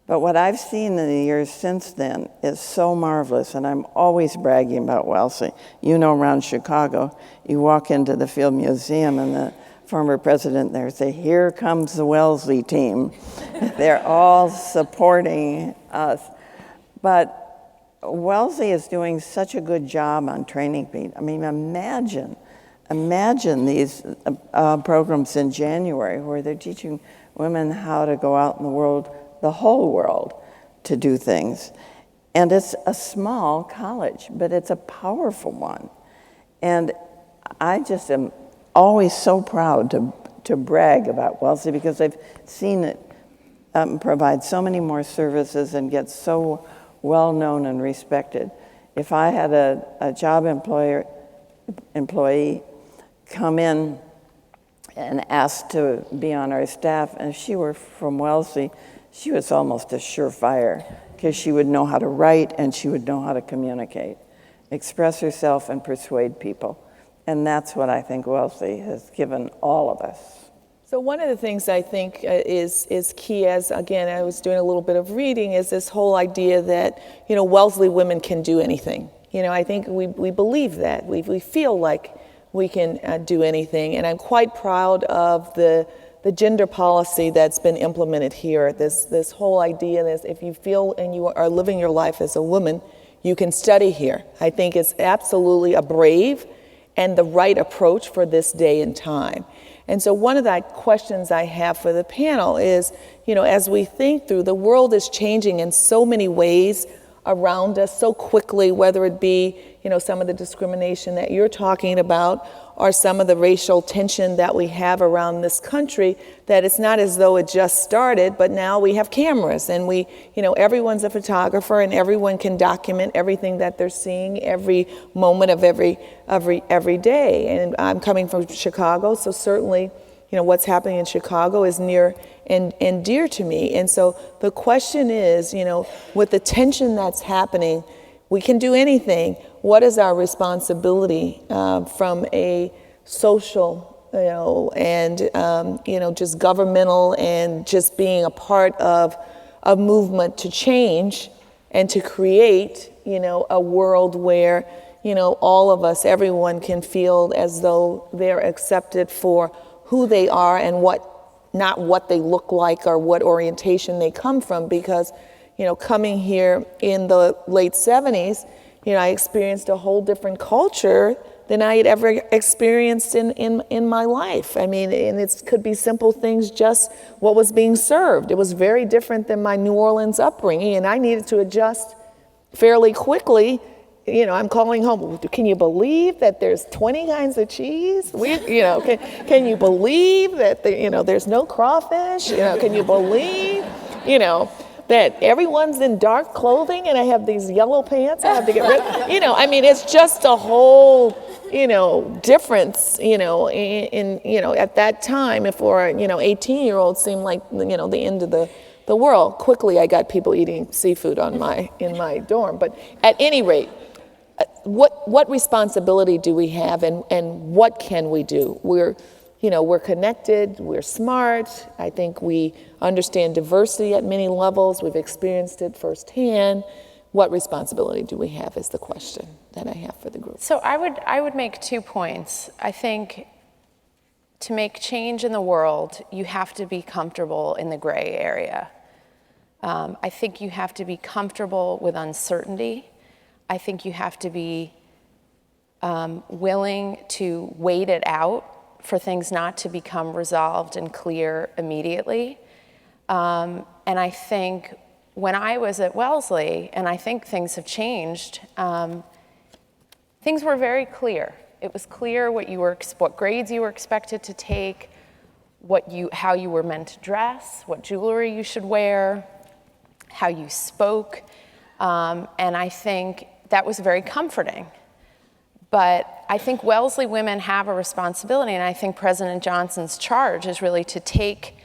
But what I've seen in the years since then is so marvelous, and I'm always bragging about Wellesley. Around Chicago, you walk into the Field Museum and the former president there say, "Here comes the Wellesley team." They're all supporting us. But Wellesley is doing such a good job on training people. I mean, imagine these programs in January where they're teaching women how to go out in the world, the whole world, to do things. And it's a small college, but it's a powerful one. And I just am always so proud to brag about Wellesley because I've seen it provide so many more services and get so well known and respected. If I had a job employee come in and ask to be on our staff, and if she were from Wellesley, she was almost a surefire because she would know how to write and she would know how to communicate, express herself and persuade people. And that's what I think Wellesley has given all of us. So one of the things I think is key, as again I was doing a little bit of reading, is this whole idea that Wellesley women can do anything. I think we believe that. We feel like we can do anything, and I'm quite proud of the gender policy that's been implemented here. This whole idea that if you feel and you are living your life as a woman, you can study here. I think it's absolutely a brave and the right approach for this day and time. And so one of the questions I have for the panel is, as we think through, the world is changing in so many ways around us so quickly, whether it be, some of the discrimination that you're talking about or some of the racial tension that we have around this country, that it's not as though it just started, but now we have cameras and everyone's a photographer and everyone can document everything that they're seeing every moment of every day. And I'm coming from Chicago, so certainly what's happening in Chicago is near and dear to me. And so the question is, with the tension that's happening, we can do anything. What is our responsibility from a social, and, just governmental and just being a part of a movement to change and to create, a world where, all of us, everyone can feel as though they're accepted for who they are and not what they look like or what orientation they come from. Because, coming here in the late 70s, I experienced a whole different culture than I had ever experienced in my life. I mean, and it could be simple things, just what was being served. It was very different than my New Orleans upbringing, and I needed to adjust fairly quickly. I'm calling home. Can you believe that there's 20 kinds of cheese? Can you believe that there's no crawfish? Can you believe, that everyone's in dark clothing and I have these yellow pants I have to get rid of? It's just a whole, difference, in at that time, for 18-year-olds seemed like, the end of the world. Quickly, I got people eating seafood in my dorm. But at any rate, what responsibility do we have, and what can we do? We're connected, we're smart. I think we understand diversity at many levels. We've experienced it firsthand. What responsibility do we have is the question that I have for the group. So I would make 2 points. I think to make change in the world, you have to be comfortable in the gray area. I think you have to be comfortable with uncertainty. I think you have to be willing to wait it out for things not to become resolved and clear immediately. And I think when I was at Wellesley, and I think things have changed, things were very clear. It was clear what grades you were expected to take, how you were meant to dress, what jewelry you should wear, how you spoke, and I think that was very comforting. But I think Wellesley women have a responsibility, and I think President Johnson's charge is really to take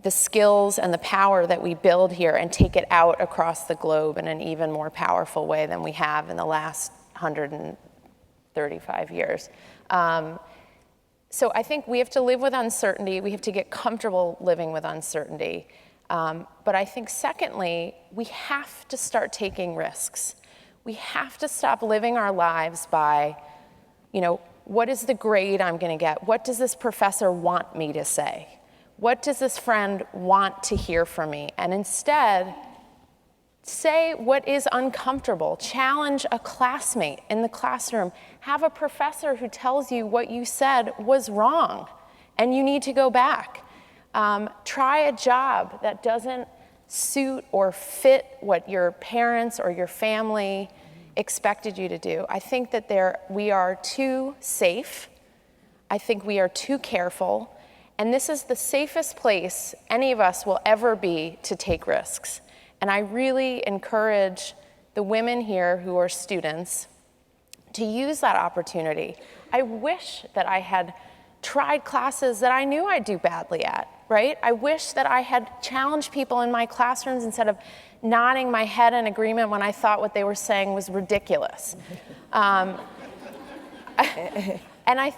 the skills and the power that we build here and take it out across the globe in an even more powerful way than we have in the last 135 years. So I think we have to live with uncertainty. We have to get comfortable living with uncertainty. But I think secondly, we have to start taking risks. We have to stop living our lives by, what is the grade I'm going to get? What does this professor want me to say? What does this friend want to hear from me? And instead, say what is uncomfortable. Challenge a classmate in the classroom. Have a professor who tells you what you said was wrong and you need to go back. Try a job that doesn't suit or fit what your parents or your family expected you to do. I think that we are too safe. I think we are too careful. And this is the safest place any of us will ever be to take risks. And I really encourage the women here who are students to use that opportunity. I wish that I had tried classes that I knew I'd do badly at, right? I wish that I had challenged people in my classrooms instead of nodding my head in agreement when I thought what they were saying was ridiculous.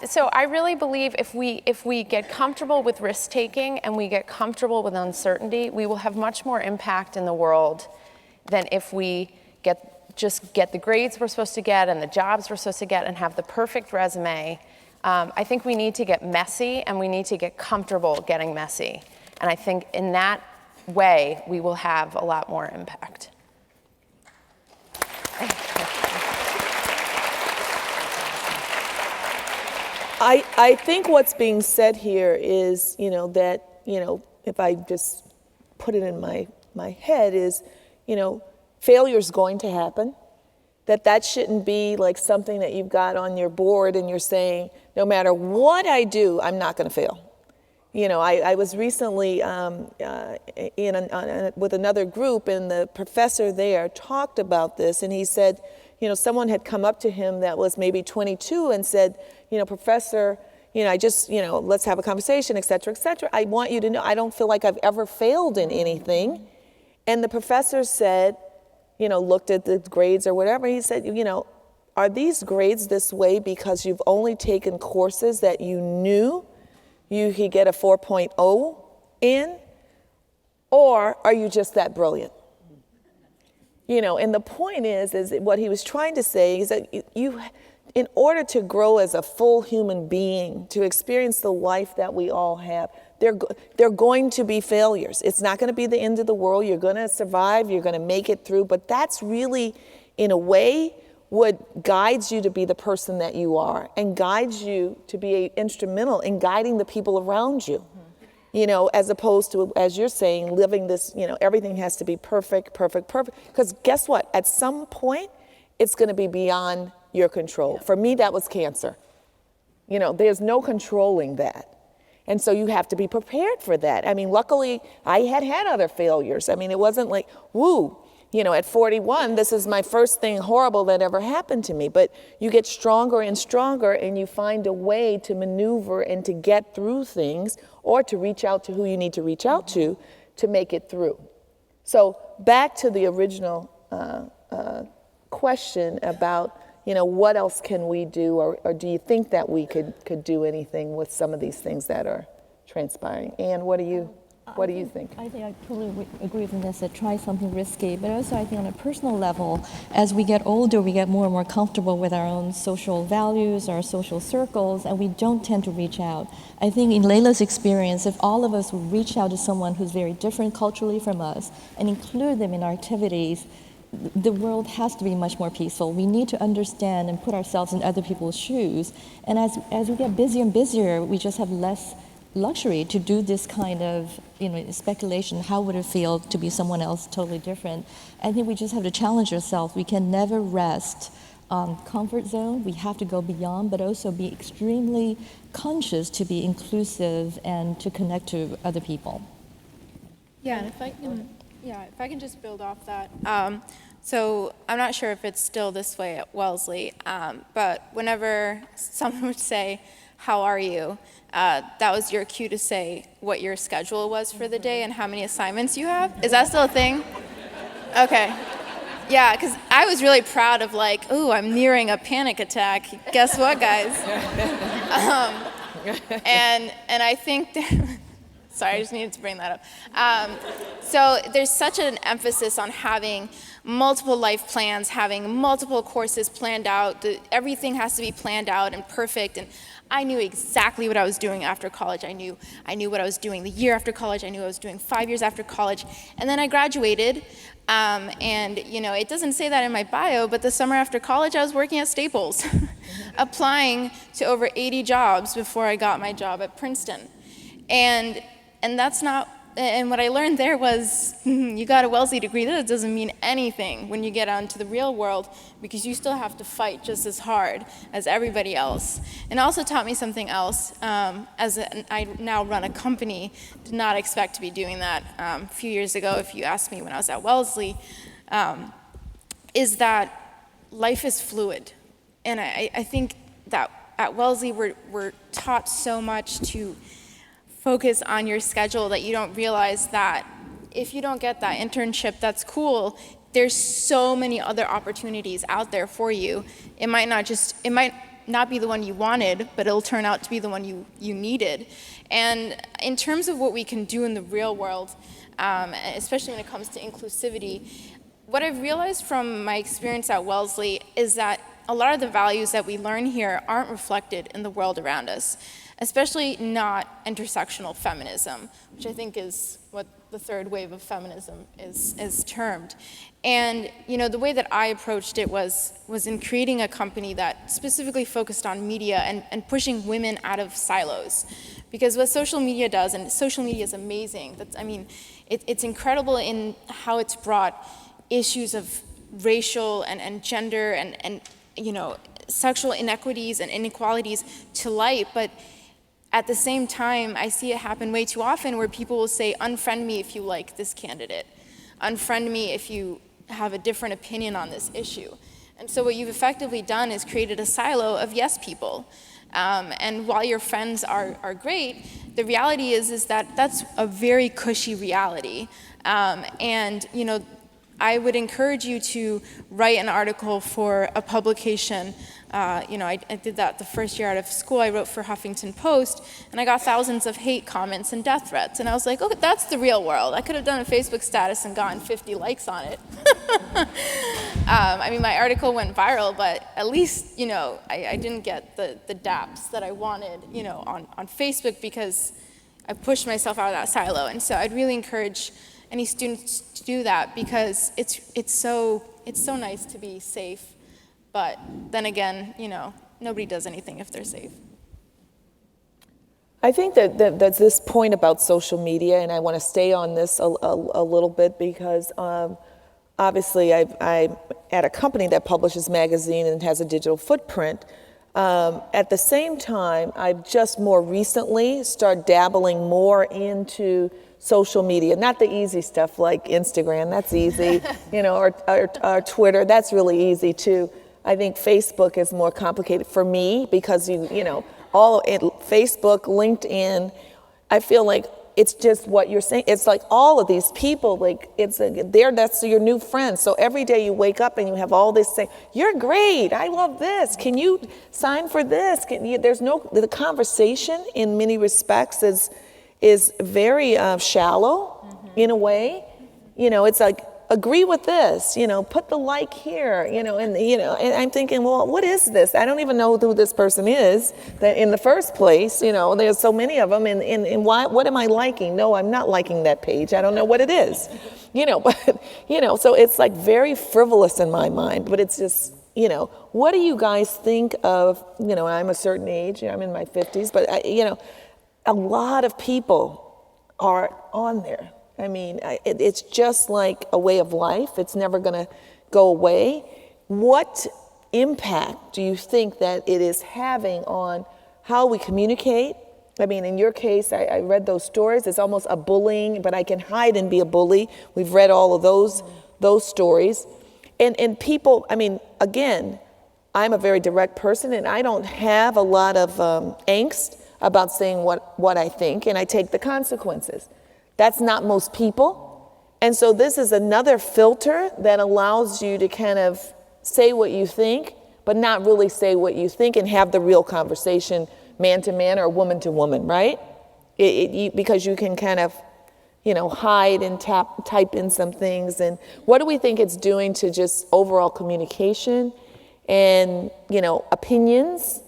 So I really believe if we get comfortable with risk-taking and we get comfortable with uncertainty, we will have much more impact in the world than if we just get the grades we're supposed to get and the jobs we're supposed to get and have the perfect resume. I think we need to get messy and we need to get comfortable getting messy. And I think in that way, we will have a lot more impact. I think what's being said here is, that, if I just put it in my head is, failure is going to happen. That shouldn't be like something that you've got on your board and you're saying, no matter what I do, I'm not going to fail. I was recently with another group, and the professor there talked about this, and he said, someone had come up to him that was maybe 22 and said, Professor, I just, let's have a conversation, et cetera, et cetera. I want you to know I don't feel like I've ever failed in anything. And the professor said, looked at the grades or whatever. He said, are these grades this way because you've only taken courses that you knew you could get a 4.0 in? Or are you just that brilliant? And the point is what he was trying to say is that in order to grow as a full human being, to experience the life that we all have, there are going to be failures. It's not going to be the end of the world. You're going to survive. You're going to make it through. But that's really, in a way, what guides you to be the person that you are and guides you to be instrumental in guiding the people around you. As opposed to, as you're saying, living this, everything has to be perfect, perfect, perfect. Because guess what? At some point, it's going to be beyond your control. For me, that was cancer. There's no controlling that. And so you have to be prepared for that. I mean, luckily, I had other failures. I mean, it wasn't like, woo, at 41, this is my first thing horrible that ever happened to me. But you get stronger and stronger, and you find a way to maneuver and to get through things, or to reach out to who you need to reach out to make it through. So back to the original question about, what else can we do, or do you think that we could do anything with some of these things that are transpiring? Anne, what do you think? I think I totally agree with Vanessa. Try something risky, but also I think on a personal level, as we get older, we get more and more comfortable with our own social values, our social circles, and we don't tend to reach out. I think in Laila's experience, if all of us would reach out to someone who's very different culturally from us and include them in our activities, the world has to be much more peaceful. We need to understand and put ourselves in other people's shoes. And as we get busier and busier, we just have less luxury to do this kind of speculation. How would it feel to be someone else totally different? I think we just have to challenge ourselves. We can never rest on comfort zone. We have to go beyond, but also be extremely conscious to be inclusive and to connect to other people. Yeah, and if I can just build off that. So I'm not sure if it's still this way at Wellesley, but whenever someone would say, "How are you?" That was your cue to say what your schedule was for the day and how many assignments you have. Is that still a thing? Okay. Yeah, because I was really proud of ooh, I'm nearing a panic attack. Guess what, guys? And I think sorry, I just needed to bring that up. So there's such an emphasis on having multiple life plans, having multiple courses planned out. Everything has to be planned out and perfect. And I knew exactly what I was doing after college. I knew what I was doing the year after college. I knew I was doing 5 years after college. And then I graduated. And it doesn't say that in my bio, but the summer after college, I was working at Staples, applying to over 80 jobs before I got my job at Princeton. And that's not, and what I learned there was, you got a Wellesley degree, that doesn't mean anything when you get out into the real world, because you still have to fight just as hard as everybody else. And also taught me something else, I now run a company, did not expect to be doing that a few years ago, if you asked me when I was at Wellesley, is that life is fluid. And I think that at Wellesley, we're taught so much to focus on your schedule that you don't realize that if you don't get that internship, that's cool. There's so many other opportunities out there for you. It might not be the one you wanted, but it'll turn out to be the one you needed. And in terms of what we can do in the real world, especially when it comes to inclusivity, what I've realized from my experience at Wellesley is that a lot of the values that we learn here aren't reflected in the world around us, especially not intersectional feminism, which I think is what the third wave of feminism is termed. And the way that I approached it was in creating a company that specifically focused on media and pushing women out of silos. Because what social media does, and social media is amazing, it's incredible in how it's brought issues of racial and gender and sexual inequities and inequalities to light, but at the same time, I see it happen way too often where people will say, unfriend me if you like this candidate. Unfriend me if you have a different opinion on this issue. And so what you've effectively done is created a silo of yes people. And while your friends are great, the reality is that that's a very cushy reality. And, you know, I would encourage you to write an article for a publication. You know, I did that the first year out of school. I wrote for Huffington Post, and I got thousands of hate comments and death threats. And I was like, okay, that's the real world. I could have done a Facebook status and gotten 50 likes on it. I mean, my article went viral, but at least, you know, I didn't get the daps that I wanted, you know, on Facebook, because I pushed myself out of that silo. And so I'd really encourage any students to do that, because it's so nice to be safe. But then again, you know, nobody does anything if they're safe. I think that this point about social media, and I want to stay on this a little bit, because obviously I'm at a company that publishes magazine and has a digital footprint. At the same time, I've just more recently started dabbling more into social media, not the easy stuff like Instagram, that's easy, you know, or Twitter, that's really easy too. I think Facebook is more complicated for me, because you know, Facebook, LinkedIn, I feel like it's just what you're saying. It's like all of these people, like that's your new friends. So every day you wake up and you have all this saying, "You're great. I love this. Can you sign for this?" The conversation in many respects is very shallow in a way. You know, it's like, agree with this, you know, put the like here, you know, and I'm thinking, well, what is this? I don't even know who this person is in the first place, you know, there's so many of them, and why, what am I liking? No, I'm not liking that page. I don't know what it is, you know, but, you know, so it's like very frivolous in my mind, but it's just, you know, what do you guys think of, you know, I'm a certain age, you know, I'm in my 50s, but, you know, a lot of people are on there. I mean, it's just like a way of life. It's never going to go away. What impact do you think that it is having on how we communicate? I mean, in your case, I read those stories. It's almost a bullying, but I can hide and be a bully. We've read all of those stories. And people, I mean, again, I'm a very direct person, and I don't have a lot of angst about saying what I think, and I take the consequences. That's not most people. And so this is another filter that allows you to kind of say what you think, but not really say what you think, and have the real conversation man to man or woman to woman, right? Because you can kind of, you know, hide and type in some things. And what do we think it's doing to just overall communication and, you know, opinions,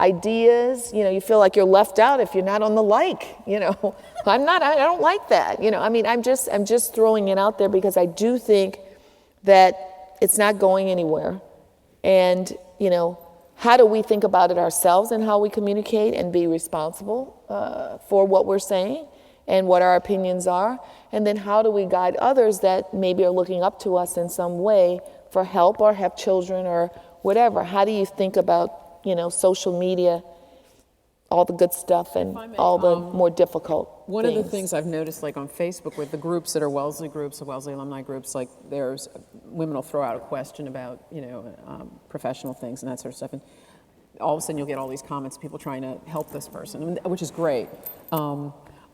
ideas? You know, you feel like you're left out if you're not on the like, you know. I don't like that, you know. I mean, I'm just throwing it out there, because I do think that it's not going anywhere. And, you know, how do we think about it ourselves and how we communicate and be responsible for what we're saying and what our opinions are? And then how do we guide others that maybe are looking up to us in some way for help, or have children or whatever? How do you think about, you know, social media, all the good stuff and all the more difficult One of the things I've noticed, like on Facebook, with the groups that are Wellesley groups, or Wellesley alumni groups, like there's women will throw out a question about, you know, professional things and that sort of stuff, and all of a sudden you'll get all these comments, people trying to help this person, which is great.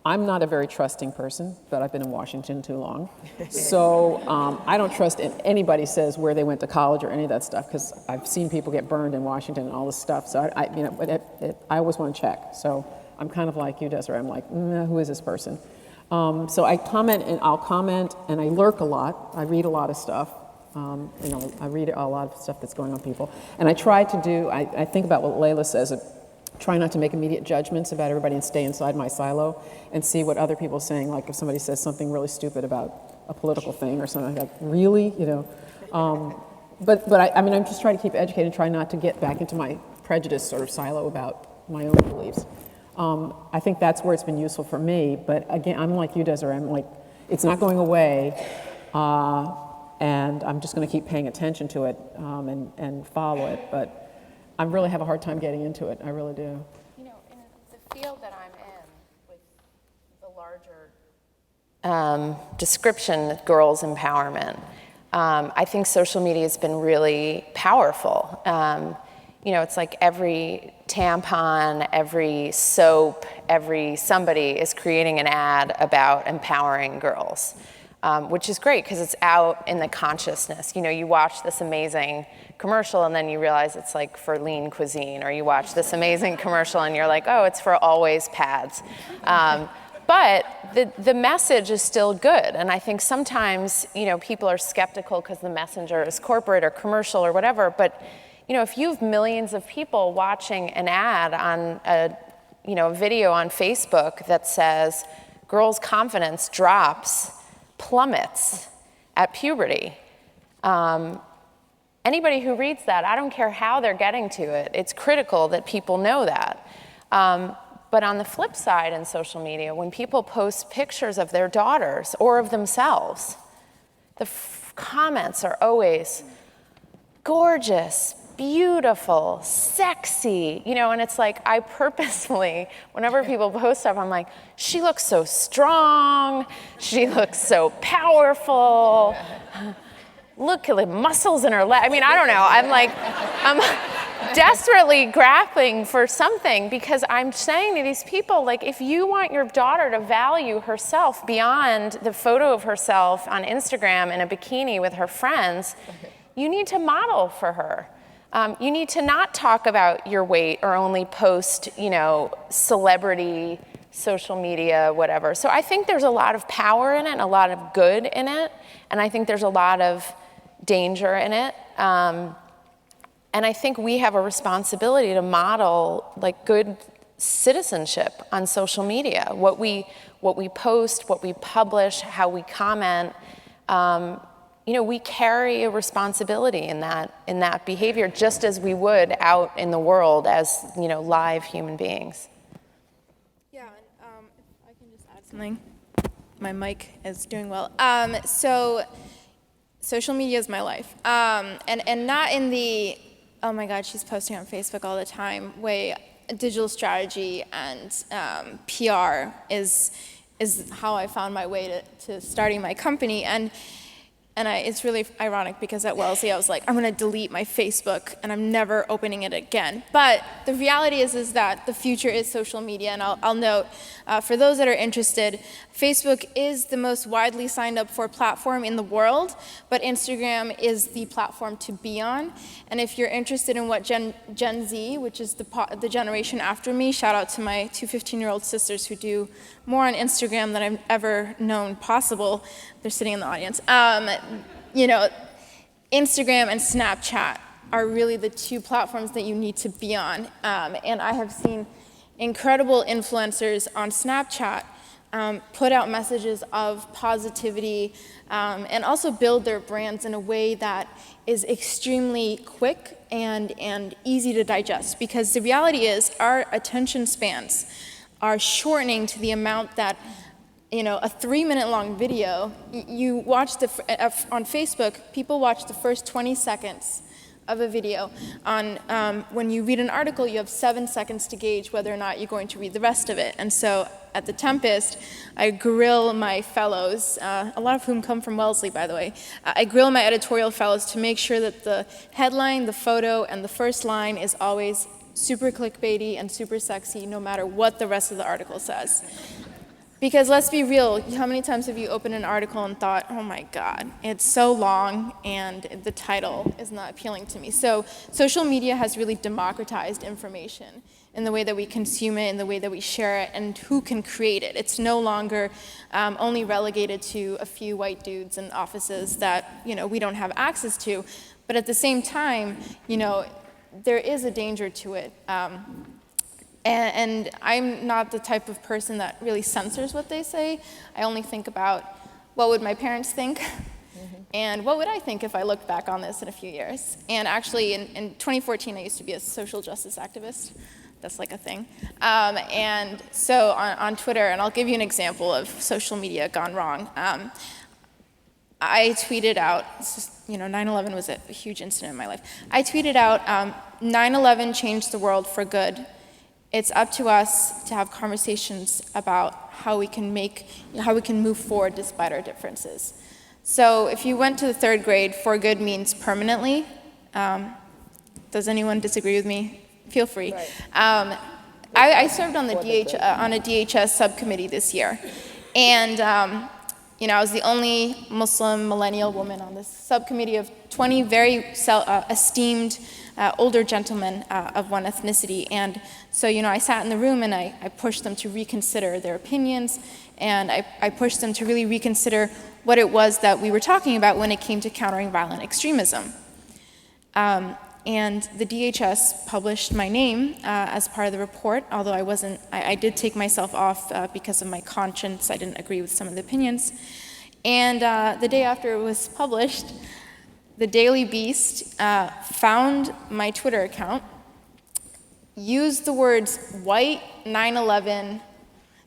I'm not a very trusting person, but I've been in Washington too long. So I don't trust if anybody says where they went to college or any of that stuff, because I've seen people get burned in Washington and all this stuff. So I always want to check. So I'm kind of like you, Desiree. I'm like, who is this person? So I comment, and I'll comment, and I lurk a lot. I read a lot of stuff. You know, I read a lot of stuff that's going on people. And I try to do, I think about what Laila says, try not to make immediate judgments about everybody and stay inside my silo and see what other people are saying. Like if somebody says something really stupid about a political thing or something, like, really, you know. But I mean, I'm just trying to keep educated and try not to get back into my prejudice sort of silo about my own beliefs. I think that's where it's been useful for me. But again, I'm like you, Desiree. I'm like, it's not going away, and I'm just going to keep paying attention to it and follow it. But I really have a hard time getting into it. I really do. You know, in the field that I'm in, with the larger description, girls' empowerment, I think social media has been really powerful. it's like every tampon, every soap, every somebody is creating an ad about empowering girls, which is great because it's out in the consciousness. You watch this amazing commercial and then you realize it's like for lean cuisine, or you watch this amazing commercial and you're like, oh, it's for always pads. But the message is still good. And I think sometimes, people are skeptical because the messenger is corporate or commercial or whatever. But, if you have millions of people watching an ad on a video on Facebook that says girls' confidence plummets at puberty, anybody who reads that, I don't care how they're getting to it, it's critical that people know that. But on the flip side in social media, when people post pictures of their daughters or of themselves, the comments are always gorgeous, beautiful, sexy, and it's like I purposefully, whenever people post stuff, I'm like, she looks so strong, she looks so powerful, look at the muscles in her leg. I mean, I don't know, I'm desperately grappling for something because I'm saying to these people, like, if you want your daughter to value herself beyond the photo of herself on Instagram in a bikini with her friends, you need to model for her. You need to not talk about your weight or only post, celebrity, social media, whatever. So I think there's a lot of power in it and a lot of good in it. And I think there's a lot of danger in it. And I think we have a responsibility to model like good citizenship on social media. What we post, what we publish, how we comment. We carry a responsibility in that behavior, just as we would out in the world as live human beings. Yeah, and if I can just add something, my mic is doing well. So, social media is my life, and not in the oh my God, she's posting on Facebook all the time way. Digital strategy and PR is how I found my way to starting my company. And it's really ironic because at Wellesley I was like, I'm going to delete my Facebook and I'm never opening it again. But the reality is that the future is social media, and I'll note, for those that are interested, Facebook is the most widely signed up for platform in the world, but Instagram is the platform to be on. And if you're interested in what Gen Z, which is the generation after me, shout out to my two 15-year-old sisters who do more on Instagram than I've ever known possible. They're sitting in the audience. Instagram and Snapchat are really the two platforms that you need to be on. And I have seen incredible influencers on Snapchat put out messages of positivity and also build their brands in a way that is extremely quick and easy to digest. Because the reality is our attention spans are shortening to the amount that a 3-minute long video, you watch on Facebook, people watch the first 20 seconds of a video. When you read an article, you have 7 seconds to gauge whether or not you're going to read the rest of it. And so at the Tempest, I grill my fellows, a lot of whom come from Wellesley, by the way. I grill my editorial fellows to make sure that the headline, the photo, and the first line is always super clickbaity and super sexy, no matter what the rest of the article says. Because let's be real, how many times have you opened an article and thought, oh my God, it's so long and the title is not appealing to me. So social media has really democratized information in the way that we consume it, in the way that we share it, and who can create it. It's no longer only relegated to a few white dudes in offices that we don't have access to. But at the same time, there is a danger to it. And I'm not the type of person that really censors what they say. I only think about what would my parents think, and what would I think if I looked back on this in a few years. And actually, in 2014, I used to be a social justice activist. That's like a thing. And so on Twitter, and I'll give you an example of social media gone wrong. I tweeted out, 9/11 was a huge incident in my life. I tweeted out, 9/11 changed the world for good. It's up to us to have conversations about how we can move forward despite our differences. So if you went to the 3rd grade, for good means permanently. does anyone disagree with me? Feel free. Right. I served on the on a DHS subcommittee this year, and I was the only Muslim millennial woman on this subcommittee of 20 very esteemed older gentlemen of one ethnicity. And so, I sat in the room and I pushed them to reconsider their opinions, and I pushed them to really reconsider what it was that we were talking about when it came to countering violent extremism. And the DHS published my name as part of the report, although I did take myself off because of my conscience. I didn't agree with some of the opinions. And the day after it was published, the Daily Beast found my Twitter account, used the words white, 9/11,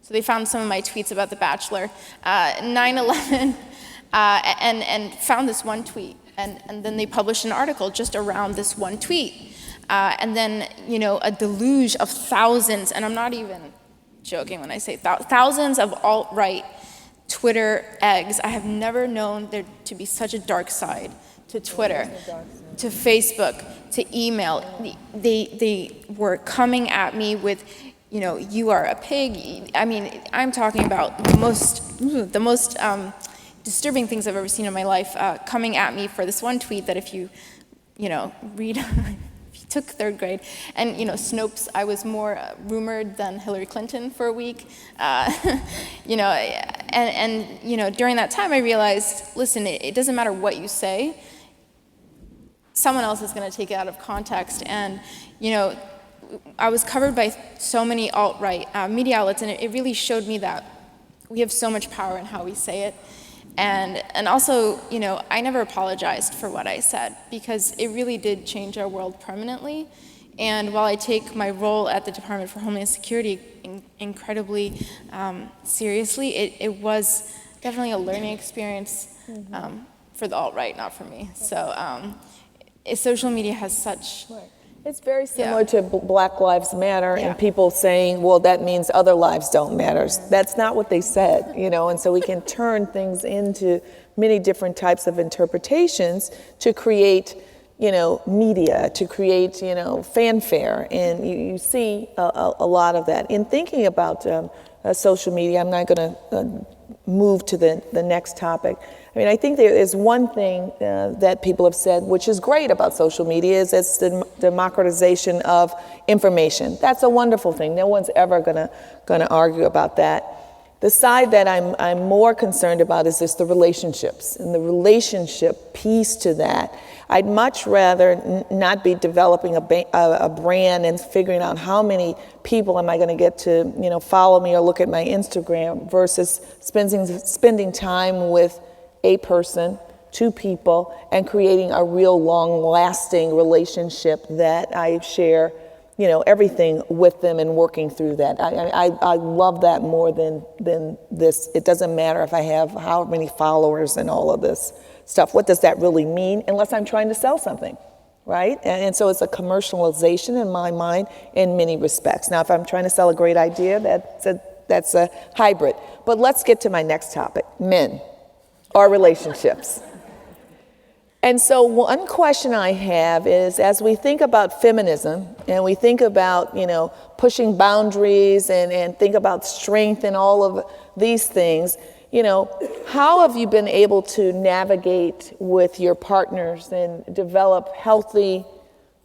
so they found some of my tweets about The Bachelor, 9/11, and found this one tweet. And then they published an article just around this one tweet. And then, a deluge of thousands, and I'm not even joking when I say thousands of alt-right Twitter eggs. I have never known there to be such a dark side to Twitter, to Facebook, to email. They were coming at me with, you are a pig. I mean, I'm talking about the most disturbing things I've ever seen in my life coming at me for this one tweet that if you read, if you took third grade, and Snopes, I was more rumored than Hillary Clinton for a week, and during that time I realized, listen, it doesn't matter what you say, someone else is going to take it out of context, and I was covered by so many alt-right media outlets, and it really showed me that we have so much power in how we say it. And also, I never apologized for what I said, because it really did change our world permanently. And while I take my role at the Department for Homeland Security incredibly seriously, it was definitely a learning experience for the alt-right, not for me. So social media has such... It's very similar to Black Lives Matter and people saying, well, that means other lives don't matter. That's not what they said, and so we can turn things into many different types of interpretations to create, media, to create, fanfare. And you see a lot of that. In thinking about social media, I'm not going to move to the next topic. I mean, I think there is one thing that people have said, which is great about social media, is it's the democratization of information. That's a wonderful thing. No one's ever gonna argue about that. The side that I'm more concerned about is just the relationships and the relationship piece to that. I'd much rather not be developing a brand and figuring out how many people am I going to get to follow me or look at my Instagram versus spending time with a person, two people, and creating a real long-lasting relationship that I share, everything with them and working through that. I love that more than this. It doesn't matter if I have how many followers and all of this stuff. What does that really mean? Unless I'm trying to sell something, right? And so it's a commercialization in my mind in many respects. Now, if I'm trying to sell a great idea, that's a hybrid. But let's get to my next topic, men. Our relationships. And so one question I have is, as we think about feminism and we think about, pushing boundaries and think about strength and all of these things, how have you been able to navigate with your partners and develop healthy,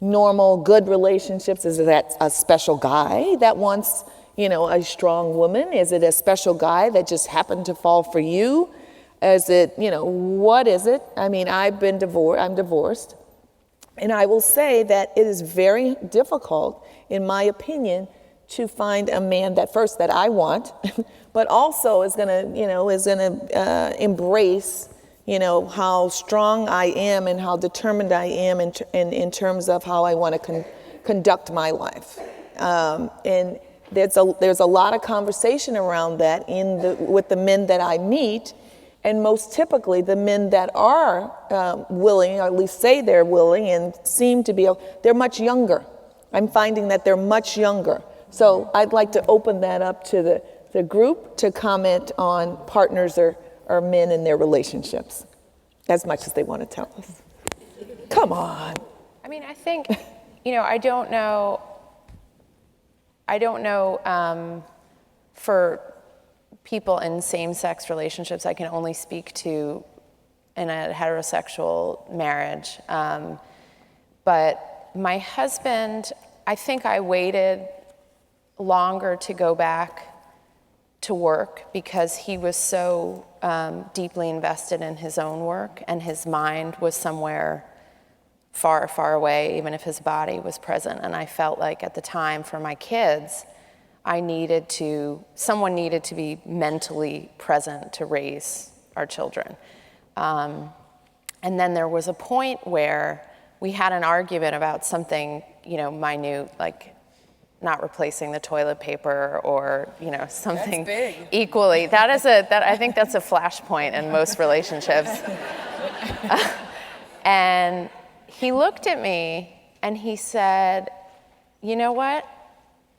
normal, good relationships? Is that a special guy that wants, a strong woman? Is it a special guy that just happened to fall for you? Is it, what is it? I mean, I'm divorced. And I will say that it is very difficult, in my opinion, to find a man that I want, but also is gonna embrace, how strong I am and how determined I am in terms of how I want to conduct my life. And there's a lot of conversation around that with the men that I meet. And most typically, the men that are willing, or at least say they're willing and seem to be, they're much younger. I'm finding that they're much younger. So I'd like to open that up to the group to comment on partners or men in their relationships, as much as they want to tell us. Come on. I mean, I think I don't know for people in same-sex relationships. I can only speak to in a heterosexual marriage. But my husband, I think I waited longer to go back to work because he was so deeply invested in his own work, and his mind was somewhere far, far away, even if his body was present. And I felt like at the time for my kids, someone needed to be mentally present to raise our children. And then there was a point where we had an argument about something, minute, like not replacing the toilet paper or, something equally. I think that's a flashpoint in most relationships. And he looked at me and he said, "You know what?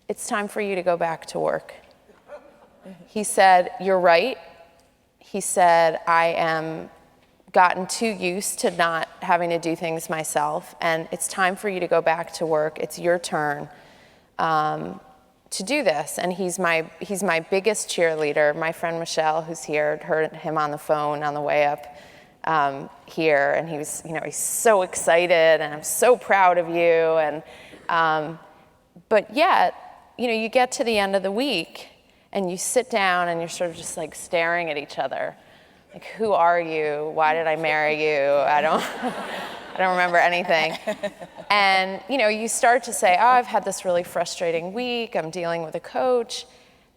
It's time for you to go back to work." He said, "You're right." He said, "I am gotten too used to not having to do things myself, and it's time for you to go back to work. It's your turn to do this." And he's my biggest cheerleader. My friend Michelle, who's here, heard him on the phone on the way up here, and he was, he's so excited, and I'm so proud of you. And but yet, you get to the end of the week, and you sit down, and you're sort of just like staring at each other. Like, who are you? Why did I marry you? I don't remember anything. And, you start to say, I've had this really frustrating week. I'm dealing with a coach.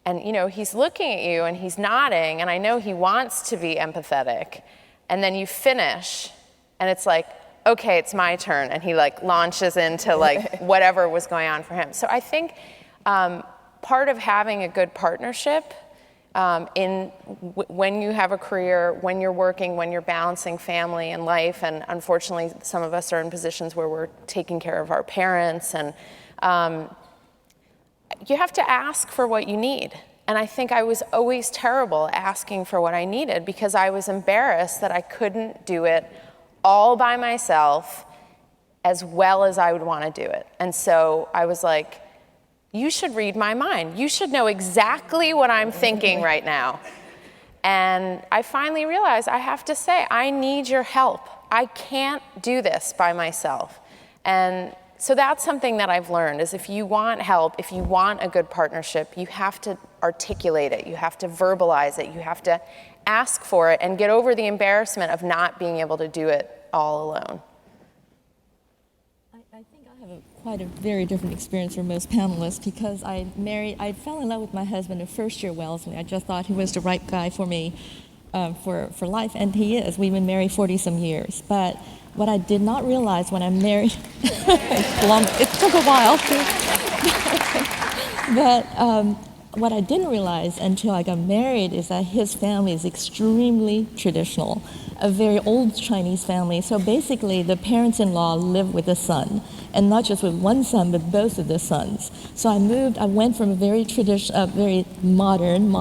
And, he's looking at you and he's nodding. And I know he wants to be empathetic. And then you finish and it's like, okay, it's my turn. And he launches into whatever was going on for him. So I think part of having a good partnership when you have a career, when you're working, when you're balancing family and life, and unfortunately some of us are in positions where we're taking care of our parents, and you have to ask for what you need. And I think I was always terrible asking for what I needed because I was embarrassed that I couldn't do it all by myself as well as I would want to do it. And so I was like, you should read my mind. You should know exactly what I'm thinking right now. And I finally realized I have to say, I need your help. I can't do this by myself. And so that's something that I've learned is if you want help, if you want a good partnership, you have to articulate it. You have to verbalize it. You have to ask for it and get over the embarrassment of not being able to do it all alone. I think I have quite a very different experience from most panelists because I fell in love with my husband in first year Wellesley. I just thought he was the right guy for me for life, and he is. We've been married 40-some years. But what I did not realize when I married, it took a while too. But what I didn't realize until I got married is that his family is extremely traditional, a very old Chinese family. So basically, the parents-in-law live with the son, and not just with one son, but both of the sons. So I went from a very traditional, very modern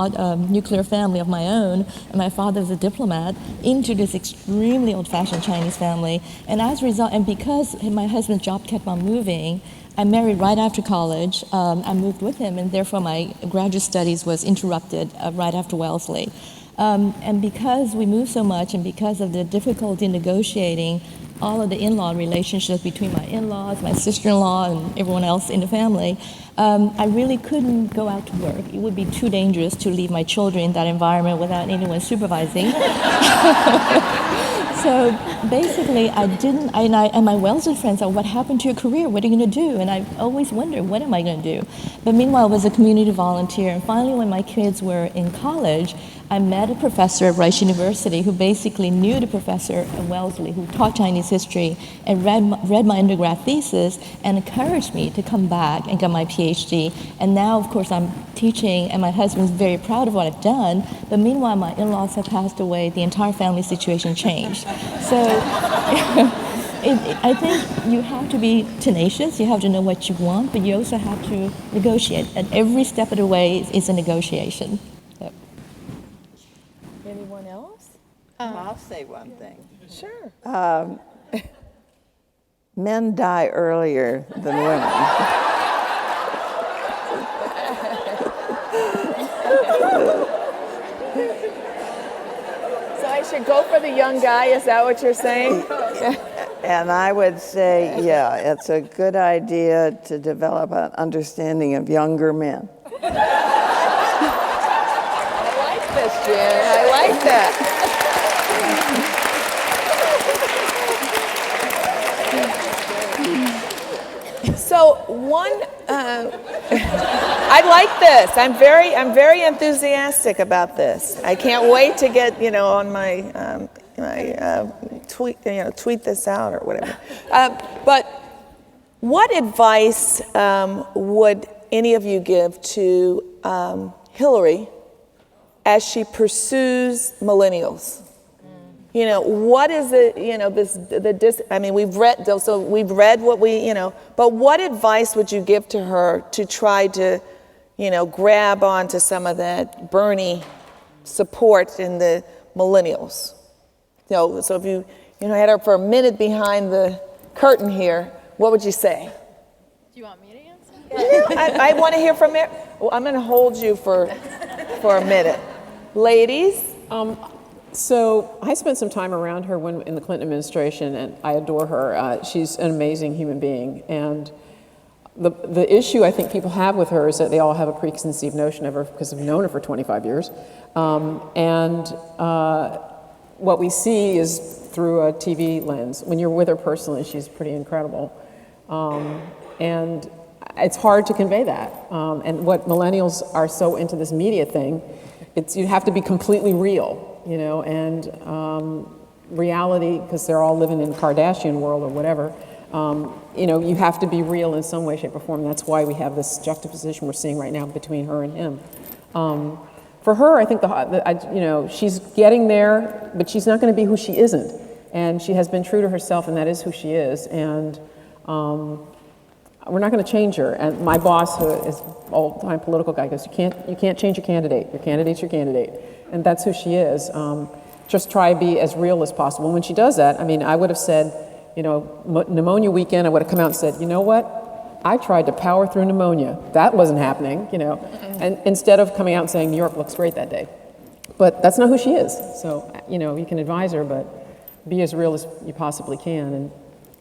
nuclear family of my own, and my father was a diplomat, into this extremely old-fashioned Chinese family. And as a result, and because my husband's job kept on moving, I married right after college. I moved with him, and therefore my graduate studies was interrupted right after Wellesley. And because we moved so much, and because of the difficulty negotiating all of the in-law relationships between my in-laws, my sister-in-law, and everyone else in the family, I really couldn't go out to work. It would be too dangerous to leave my children in that environment without anyone supervising. So basically, I didn't, and my Wellesley friends said, what happened to your career? What are you going to do? And I always wondered, what am I going to do? But meanwhile, I was a community volunteer. And finally, when my kids were in college, I met a professor at Rice University who basically knew the professor at Wellesley who taught Chinese history and read my undergrad thesis and encouraged me to come back and get my PhD. And now, of course, I'm teaching, and my husband's very proud of what I've done. But meanwhile, my in-laws have passed away. The entire family situation changed. So I think you have to be tenacious. You have to know what you want, but you also have to negotiate. And every step of the way is a negotiation. Anyone else? I'll say one thing. Sure. men die earlier than women. So I should go for the young guy, is that what you're saying? And I would say, yeah, it's a good idea to develop an understanding of younger men. I like this, Jen. I like that. So I like this. I'm very enthusiastic about this. I can't wait to get on my tweet tweet this out or whatever. But what advice would any of you give to Hillary as she pursues millennials? What is it, we've read what but what advice would you give to her to try to, grab onto some of that Bernie support in the millennials? So if you, had her for a minute behind the curtain here, what would you say? Do you want me to answer? I want to hear from her. Well, I'm going to hold you for a minute. Ladies? So I spent some time around her in the Clinton administration, and I adore her. She's an amazing human being. And the issue I think people have with her is that they all have a preconceived notion of her because they've known her for 25 years. What we see is through a TV lens. When you're with her personally, she's pretty incredible. And it's hard to convey that. And what millennials are so into this media thing, you have to be completely real. And reality, because they're all living in Kardashian world or whatever, you have to be real in some way, shape, or form. That's why we have this juxtaposition we're seeing right now between her and him. For her, I think she's getting there, but she's not going to be who she isn't. And she has been true to herself, and that is who she is. And we're not going to change her. And my boss, who is an old-time political guy, goes, you can't change your candidate. Your candidate's your candidate. And that's who she is. Just try to be as real as possible. And when she does that, I would have said, pneumonia weekend, I would have come out and said, you know what? I tried to power through pneumonia. That wasn't happening, And instead of coming out and saying, New York looks great that day. But that's not who she is. So, you can advise her, but be as real as you possibly can and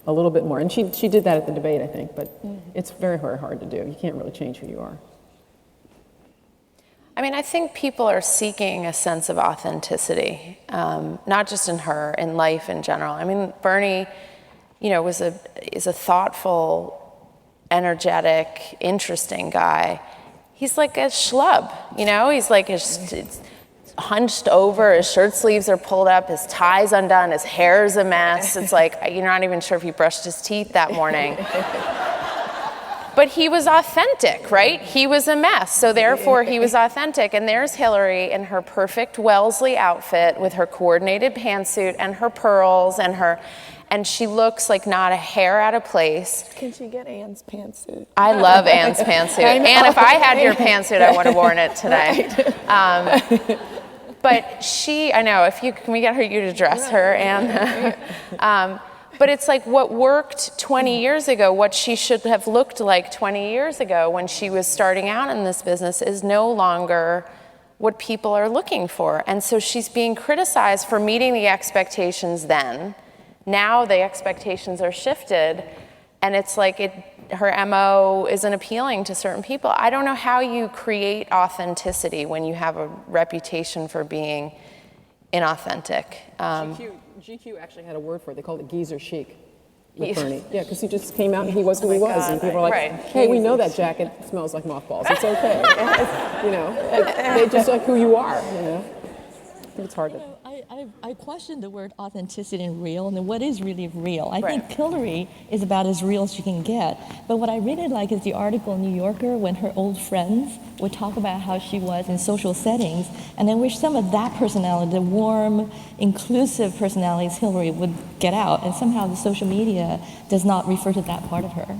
a little bit more. And she did that at the debate, I think, but it's very, very hard to do. You can't really change who you are. I think people are seeking a sense of authenticity, not just in her, in life in general. Bernie, is a thoughtful, energetic, interesting guy. He's like a schlub, He's like hunched over, his shirt sleeves are pulled up, his tie's undone, his hair's a mess. It's like you're not even sure if he brushed his teeth that morning. But he was authentic, right? He was a mess, so therefore he was authentic. And there's Hillary in her perfect Wellesley outfit with her coordinated pantsuit and her pearls and she looks like not a hair out of place. Can she get Anne's pantsuit? I love Anne's pantsuit. Anne, if I had your pantsuit, I would have worn it today. But I know, can we get you to dress her, Anne? But it's like what worked 20 years ago, what she should have looked like 20 years ago when she was starting out in this business is no longer what people are looking for. And so she's being criticized for meeting the expectations then. Now the expectations are shifted, and it's like her MO isn't appealing to certain people. I don't know how you create authenticity when you have a reputation for being inauthentic. GQ actually had a word for it. They called it geezer chic with Bernie. Yeah, because he just came out and he was who he was. And people were like, hey, we know that jacket smells like mothballs. It's okay. They just like who you are, I think it's hard to... I question the word authenticity and real, and what is really real. I think Hillary is about as real as she can get. But what I really like is the article in New Yorker when her old friends would talk about how she was in social settings, and I wish some of that personality, the warm, inclusive personalities Hillary would get out, and somehow the social media does not refer to that part of her.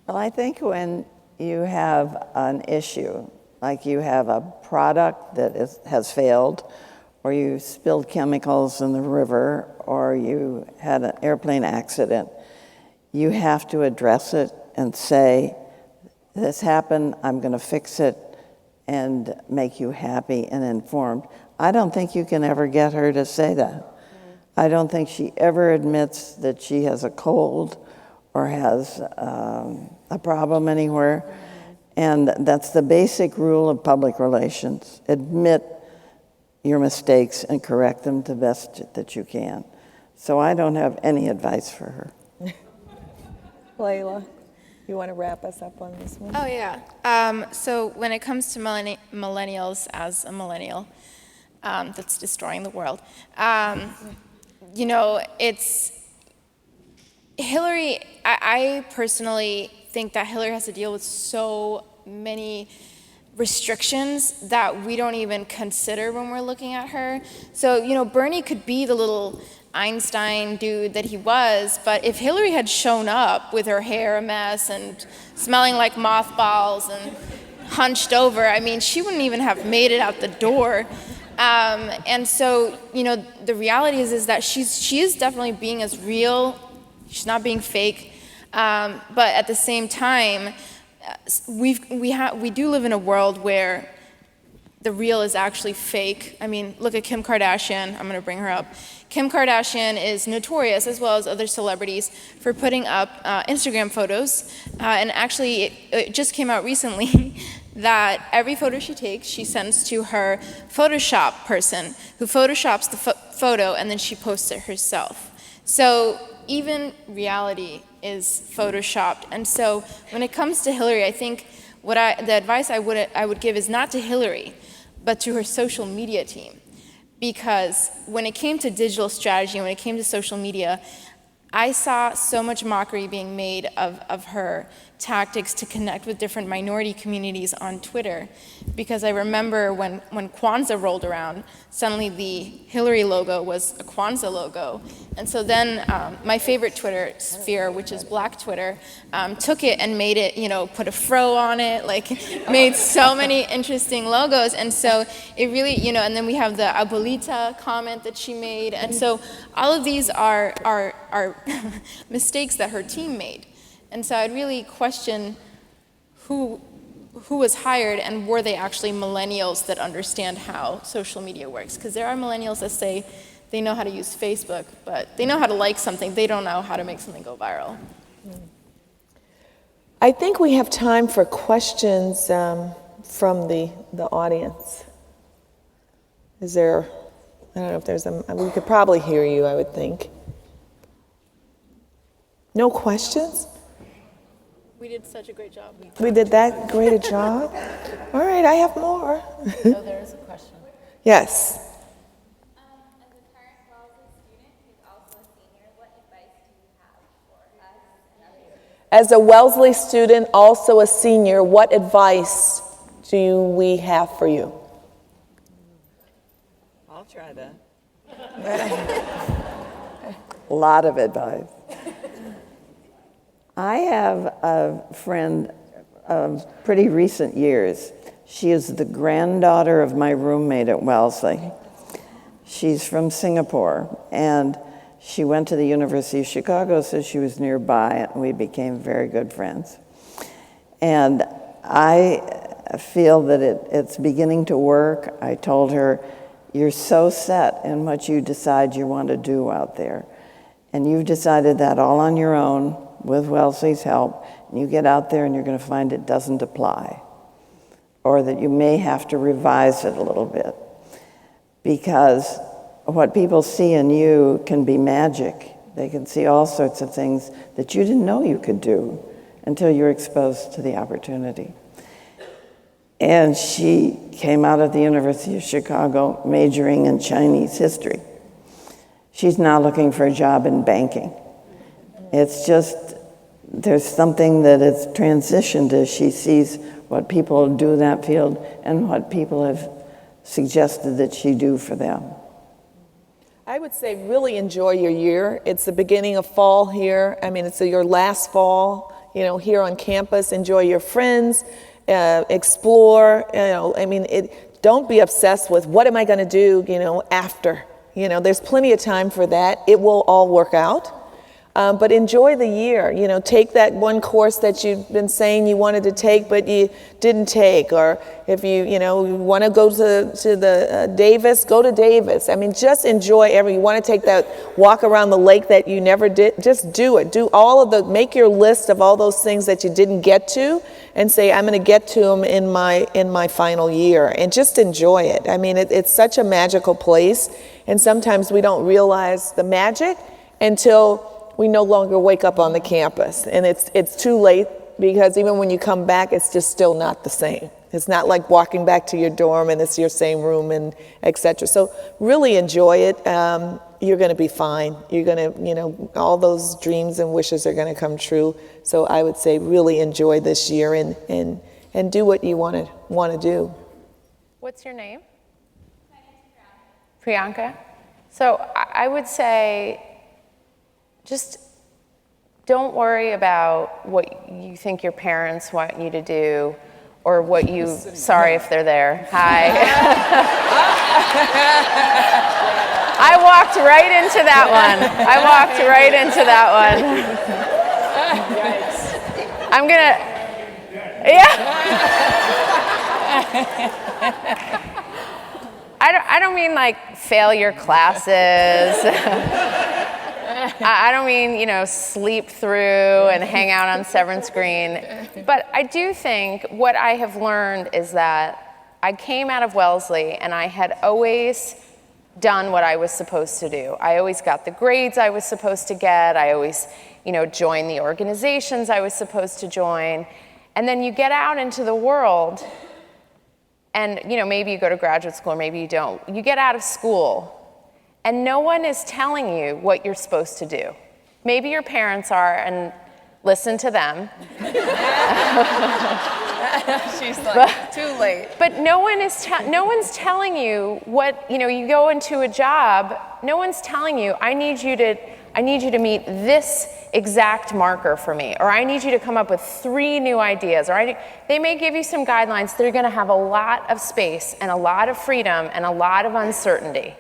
Well, I think when you have an issue, like you have a product that has failed, or you spilled chemicals in the river, or you had an airplane accident, you have to address it and say, this happened, I'm going to fix it and make you happy and informed. I don't think you can ever get her to say that. I don't think she ever admits that she has a cold or has a problem anywhere. And that's the basic rule of public relations. Admit your mistakes and correct them the best that you can. So I don't have any advice for her. Laila, you want to wrap us up on this one? Oh, yeah. So when it comes to millennials, as a millennial that's destroying the world, you know, it's Hillary, I personally think that Hillary has to deal with so many restrictions that we don't even consider when we're looking at her. So, you know, Bernie could be the little Einstein dude that he was, but if Hillary had shown up with her hair a mess and smelling like mothballs and hunched over, I mean, she wouldn't even have made it out the door. And so, you know, the reality is that she is definitely being as real. She's not being fake. But at the same time, we do live in a world where the real is actually fake. I mean, look at Kim Kardashian. I'm going to bring her up. Kim Kardashian is notorious, as well as other celebrities, for putting up Instagram photos. And actually, it just came out recently that every photo she takes, she sends to her Photoshop person, who photoshops the photo, and then she posts it herself. So even reality is photoshopped. And so when it comes to Hillary, I think the advice I would give is not to Hillary, but to her social media team. Because when it came to digital strategy, when it came to social media, I saw so much mockery being made of her tactics to connect with different minority communities on Twitter. Because I remember when Kwanzaa rolled around, suddenly the Hillary logo was a Kwanzaa logo. And so then my favorite Twitter sphere, which is Black Twitter, took it and made it, you know, put a fro on it, like made so many interesting logos. And so it really, you know, and then we have the abuelita comment that she made. And so all of these are mistakes that her team made. And so I'd really question who was hired, and were they actually millennials that understand how social media works? Because there are millennials that say they know how to use Facebook, but they know how to like something. They don't know how to make something go viral. I think we have time for questions from the audience. Is there, I don't know if there's we could probably hear you, I would think. No questions? We did such a great job. We did that great a job? All right, I have more. Oh, there is a question. Yes. As a current Wellesley student who's also a senior, what advice do you have for us and others? As a Wellesley student, also a senior, what advice do we have for you? I'll try that. A lot of advice. I have a friend of pretty recent years. She is the granddaughter of my roommate at Wellesley. She's from Singapore, and she went to the University of Chicago, so she was nearby, and we became very good friends. And I feel that it's beginning to work. I told her, you're so set in what you decide you want to do out there, and you've decided that all on your own, with Wellesley's help, and you get out there and you're going to find it doesn't apply, or that you may have to revise it a little bit, because what people see in you can be magic. They can see all sorts of things that you didn't know you could do until you're exposed to the opportunity. And she came out of the University of Chicago majoring in Chinese history. She's now looking for a job in banking. It's just, there's something that has transitioned as she sees what people do in that field and what people have suggested that she do for them. I would say really enjoy your year. It's the beginning of fall here. I mean, it's your last fall, you know, here on campus. Enjoy your friends, explore, you know, I mean, don't be obsessed with what am I going to do, after. There's plenty of time for that. It will all work out. But enjoy the year. Take that one course that you've been saying you wanted to take, but you didn't take. Or if you want to go to the Davis, go to Davis. I mean, just enjoy you want to take that walk around the lake that you never did, just do it. Make your list of all those things that you didn't get to and say, I'm going to get to them in my final year, and just enjoy it. I mean, it's such a magical place, and sometimes we don't realize the magic until we no longer wake up on the campus, and it's too late, because even when you come back, it's just still not the same. It's not like walking back to your dorm and it's your same room and et cetera. So really enjoy it. You're going to be fine. You're going to, all those dreams and wishes are going to come true. So I would say really enjoy this year and do what you want to do. What's your name? Priyanka. So I would say, just don't worry about what you think your parents want you to do, or what you, sorry if they're there, hi. I walked right into that one. I'm gonna, I don't mean like fail your classes. I don't mean, sleep through and hang out on severance screen. But I do think what I have learned is that I came out of Wellesley and I had always done what I was supposed to do. I always got the grades I was supposed to get. I always, joined the organizations I was supposed to join. And then you get out into the world and, maybe you go to graduate school or maybe you don't. You get out of school and no one is telling you what you're supposed to do. Maybe your parents are, and listen to them. She's like, too late. But no one's telling you what, you go into a job, no one's telling you, I need you to meet this exact marker for me, or I need you to come up with 3 new ideas, or they may give you some guidelines. They're gonna have a lot of space and a lot of freedom and a lot of uncertainty.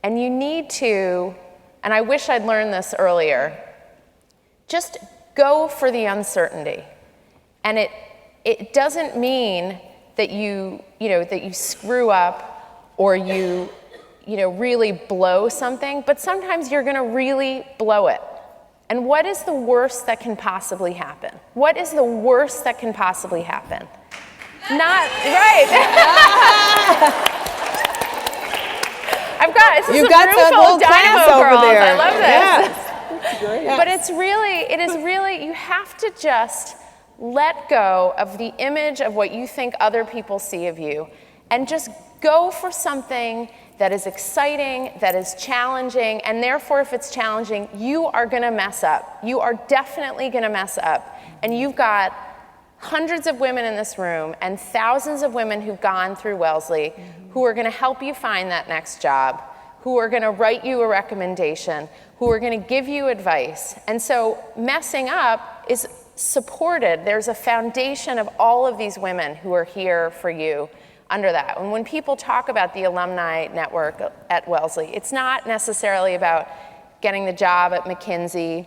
And you need to, and I wish I'd learned this earlier, just go for the uncertainty. And it doesn't mean that you screw up or you really blow something, but sometimes you're gonna really blow it. And what is the worst that can possibly happen? What is the worst that can possibly happen? Not, right. You've got that whole class over there. I love this. Yeah. Great. But it is really, you have to just let go of the image of what you think other people see of you, and just go for something that is exciting, that is challenging, and therefore if it's challenging, you are gonna mess up. You are definitely gonna mess up. And you've got hundreds of women in this room and thousands of women who've gone through Wellesley who are gonna help you find that next job, who are gonna write you a recommendation, who are gonna give you advice. And so messing up is supported. There's a foundation of all of these women who are here for you under that. And when people talk about the alumni network at Wellesley, it's not necessarily about getting the job at McKinsey.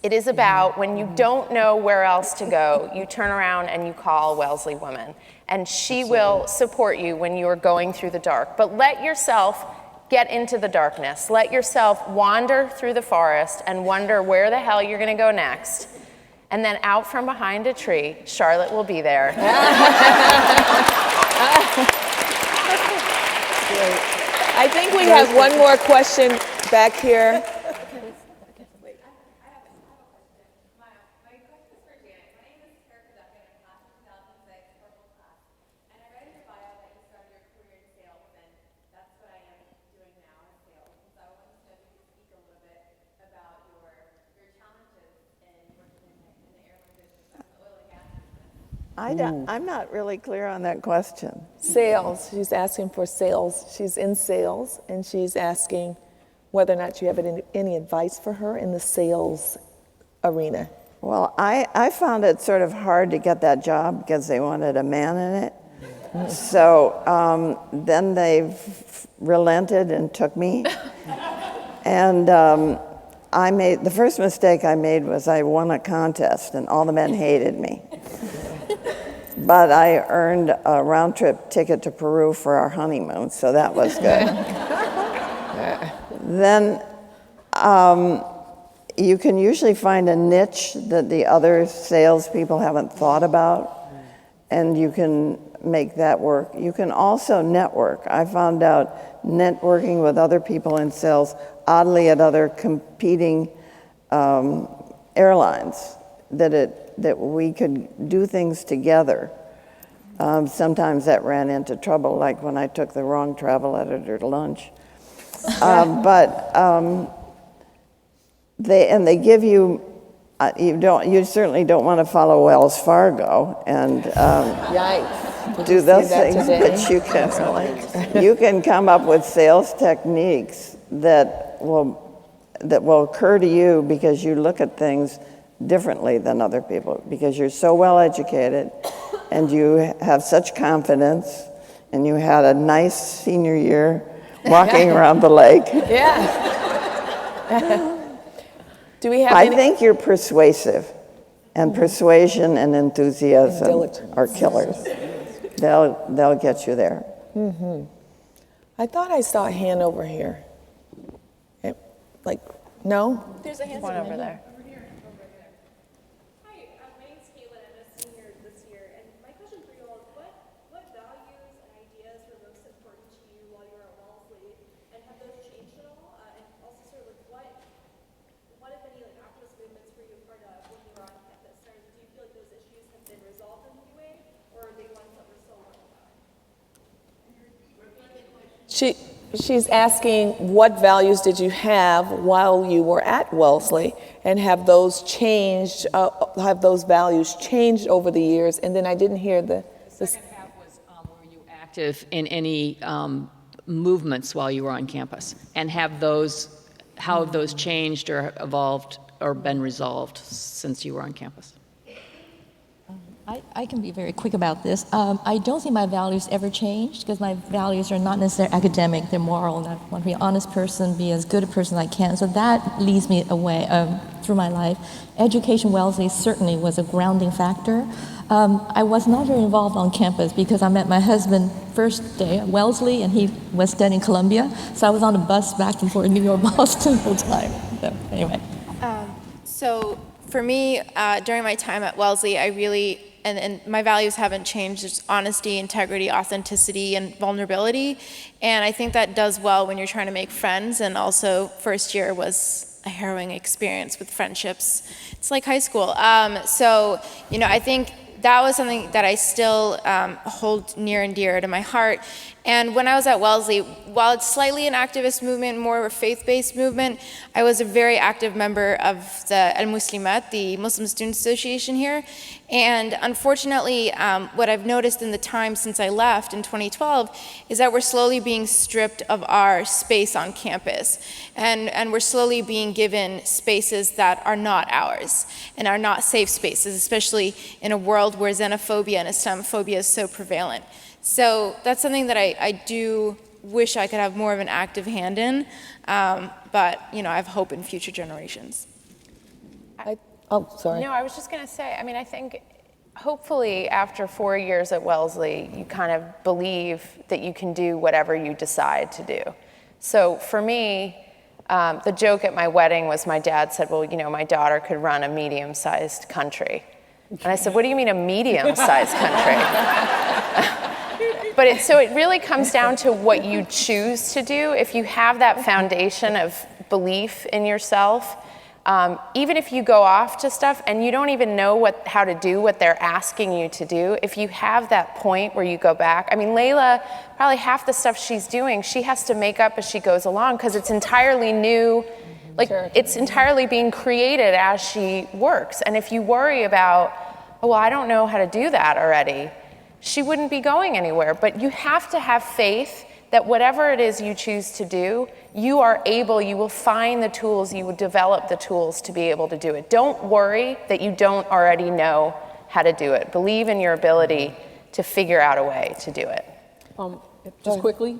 It is about when you don't know where else to go, you turn around and you call a Wellesley woman. And she will support you when you are going through the dark. But let yourself get into the darkness. Let yourself wander through the forest and wonder where the hell you're gonna go next. And then out from behind a tree, Charlotte will be there. I think we have one more question back here. I'm not really clear on that question. Sales. She's asking for sales. She's in sales, and she's asking whether or not you have any advice for her in the sales arena. Well, I found it sort of hard to get that job because they wanted a man in it. So then they relented and took me. And the first mistake I made was I won a contest and all the men hated me. But I earned a round trip ticket to Peru for our honeymoon, so that was good. Then you can usually find a niche that the other salespeople haven't thought about, and you can make that work. You can also network. I found out networking with other people in sales, oddly at other competing airlines, that we could do things together. Sometimes that ran into trouble, like when I took the wrong travel editor to lunch. They give you, you certainly don't want to follow Wells Fargo and do those things, but you can come up with sales techniques that will occur to you because you look at things differently than other people, because you're so well educated and you have such confidence, and you had a nice senior year walking around the lake. Yeah. Do we have I think you're persuasive, and persuasion and enthusiasm are killers. They'll get you there. I thought I saw a hand over here. No? There's a hand over there. She's asking what values did you have while you were at Wellesley, and have those changed? Have those values changed over the years? And then I didn't hear the second half was were you active in any movements while you were on campus, and how have those changed or evolved or been resolved since you were on campus? I can be very quick about this. I don't think my values ever changed, because my values are not necessarily academic, they're moral, and I want to be an honest person, be as good a person as I can. So that leads me away through my life. Education Wellesley certainly was a grounding factor. I was not very involved on campus because I met my husband first day at Wellesley and he was studying Columbia. So I was on a bus back and forth New York, Boston the whole time. So anyway. So for me, during my time at Wellesley, I really, and my values haven't changed. There's honesty, integrity, authenticity, and vulnerability. And I think that does well when you're trying to make friends. And also, first year was a harrowing experience with friendships. It's like high school. So, I think that was something that I still hold near and dear to my heart. And when I was at Wellesley, while it's slightly an activist movement, more of a faith-based movement, I was a very active member of the Al-Muslimat, the Muslim Student Association here. And unfortunately, what I've noticed in the time since I left in 2012 is that we're slowly being stripped of our space on campus. And we're slowly being given spaces that are not ours and are not safe spaces, especially in a world where xenophobia and Islamophobia is so prevalent. So that's something that I do wish I could have more of an active hand in, but I have hope in future generations. Sorry. No, I was just going to say, I think hopefully after 4 years at Wellesley, you kind of believe that you can do whatever you decide to do. So for me, the joke at my wedding was my dad said, well, my daughter could run a medium-sized country. And I said, what do you mean a medium-sized country? But it really comes down to what you choose to do. If you have that foundation of belief in yourself, even if you go off to stuff and you don't even know how to do what they're asking you to do, if you have that point where you go back, Laila, probably half the stuff she's doing, she has to make up as she goes along because it's entirely new. It's entirely being created as she works. And if you worry about, I don't know how to do that already, she wouldn't be going anywhere. But you have to have faith that whatever it is you choose to do, you will find the tools, you will develop the tools to be able to do it. Don't worry that you don't already know how to do it. Believe in your ability to figure out a way to do it. Just quickly,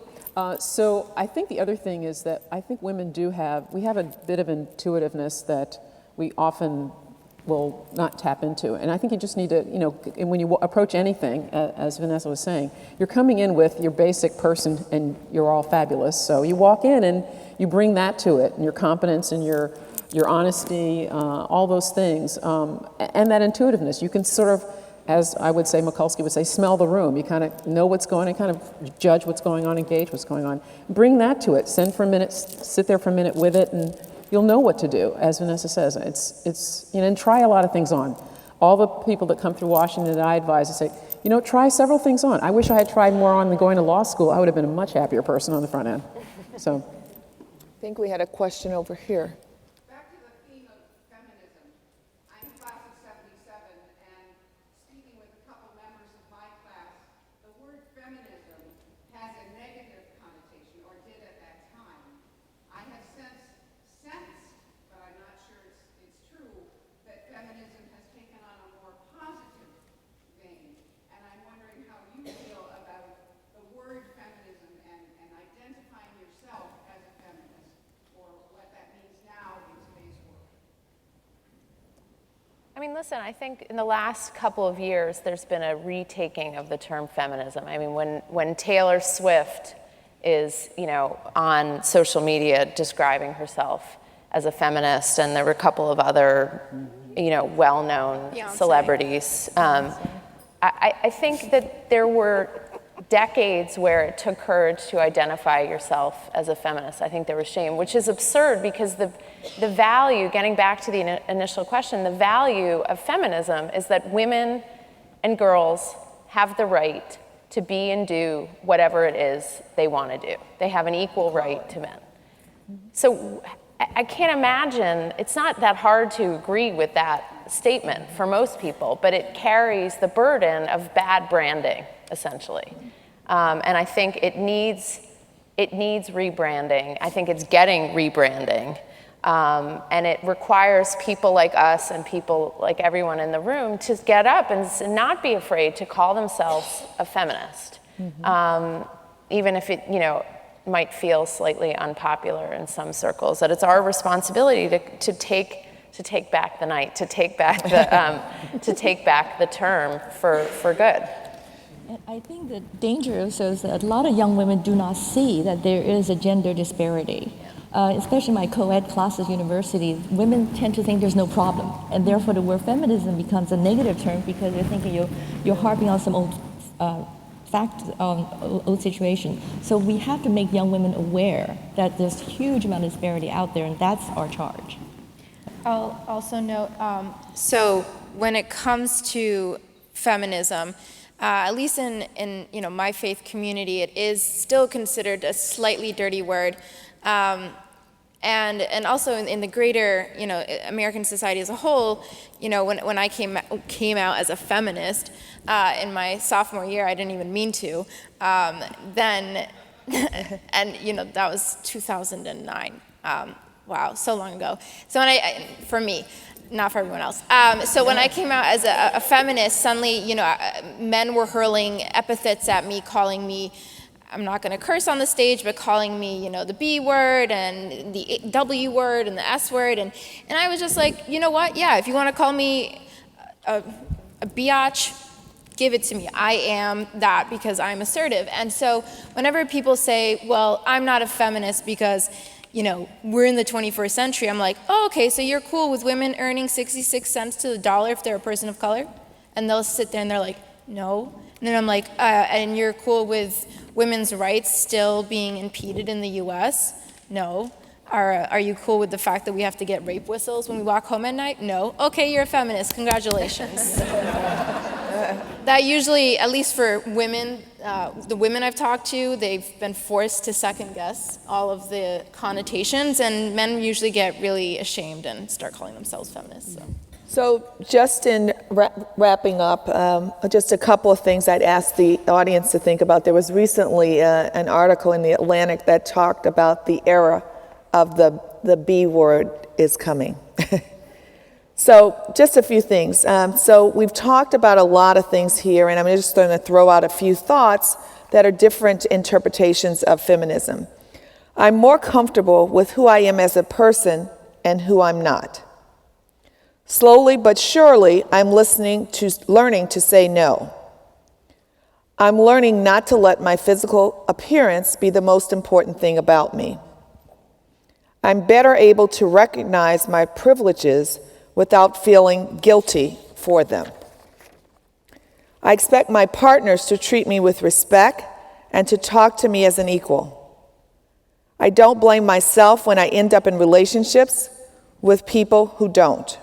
so I think the other thing is that I think women we have a bit of intuitiveness that we often will not tap into. And I think you just need to, and when you approach anything, as Vanessa was saying, you're coming in with your basic person and you're all fabulous. So you walk in and you bring that to it, and your competence and your honesty, all those things, and that intuitiveness. You can sort of, as I would say, Mikulski would say, smell the room. You kind of know what's going on, kind of judge what's going on, engage what's going on. Bring that to it. Send for a minute, sit there for a minute with it, and you'll know what to do, as Vanessa says. It's and try a lot of things on. All the people that come through Washington that I advise, I say, try several things on. I wish I had tried more on than going to law school. I would have been a much happier person on the front end. So, I think we had a question over here. Back to the theme of feminism. I'm class of 77, and speaking with a couple members of my class, the word feminism has a negative connotation, or did at that time. I have since sensed, but I'm not sure it's true, that feminism has taken on a more positive vein. And I'm wondering how you feel about the word feminism and identifying yourself as a feminist, or what that means now in today's world. I mean, listen, I think in the last couple of years, there's been a retaking of the term feminism. I mean, when Taylor Swift is, on social media describing herself as a feminist, and there were a couple of other, well-known Beyonce. Celebrities. I think that there were decades where it took courage to identify yourself as a feminist. I think there was shame, which is absurd because the value, getting back to the initial question, the value of feminism is that women and girls have the right to be and do whatever it is they want to do. They have an equal right to men. So I can't imagine, it's not that hard to agree with that statement for most people, but it carries the burden of bad branding, essentially. And I think it needs rebranding. I think it's getting rebranding. And it requires people like us and people like everyone in the room to get up and not be afraid to call themselves a feminist. Even if it, might feel slightly unpopular in some circles, that it's our responsibility to take back the night, to take back the term for good. And I think the danger also is that a lot of young women do not see that there is a gender disparity. Especially my co-ed classes at university, women tend to think there's no problem, and therefore the word feminism becomes a negative term because they're thinking you're harping on some old old situation. So we have to make young women aware that there's huge amount of disparity out there, and that's our charge. I'll also note, so when it comes to feminism, at least in my faith community, it is still considered a slightly dirty word. And also in the greater, American society as a whole, when I came out as a feminist in my sophomore year, I didn't even mean to. Then, and that was 2009. Wow, so long ago. So for me, not for everyone else. So when I came out as a feminist, suddenly, men were hurling epithets at me, calling me, I'm not going to curse on the stage, but calling me, the B word and the W word and the S word. And I was just like, you know what? Yeah, if you want to call me a biatch, give it to me. I am that because I'm assertive. And so whenever people say, well, I'm not a feminist because, we're in the 21st century, I'm like, oh, okay, so you're cool with women earning 66 cents to the dollar if they're a person of color? And they'll sit there and they're like, no. And then I'm like, and you're cool with women's rights still being impeded in the US? No. Are you cool with the fact that we have to get rape whistles when we walk home at night? No. Okay, you're a feminist. Congratulations. That usually, at least for women, the women I've talked to, they've been forced to second guess all of the connotations, and men usually get really ashamed and start calling themselves feminists. So just in wrapping up, just a couple of things I'd ask the audience to think about. There was recently an article in the Atlantic that talked about the era of the B word is coming. So just a few things. So we've talked about a lot of things here, and I'm just going to throw out a few thoughts that are different interpretations of feminism. I'm more comfortable with who I am as a person and who I'm not. Slowly but surely, I'm learning to say no. I'm learning not to let my physical appearance be the most important thing about me. I'm better able to recognize my privileges without feeling guilty for them. I expect my partners to treat me with respect and to talk to me as an equal. I don't blame myself when I end up in relationships with people who don't.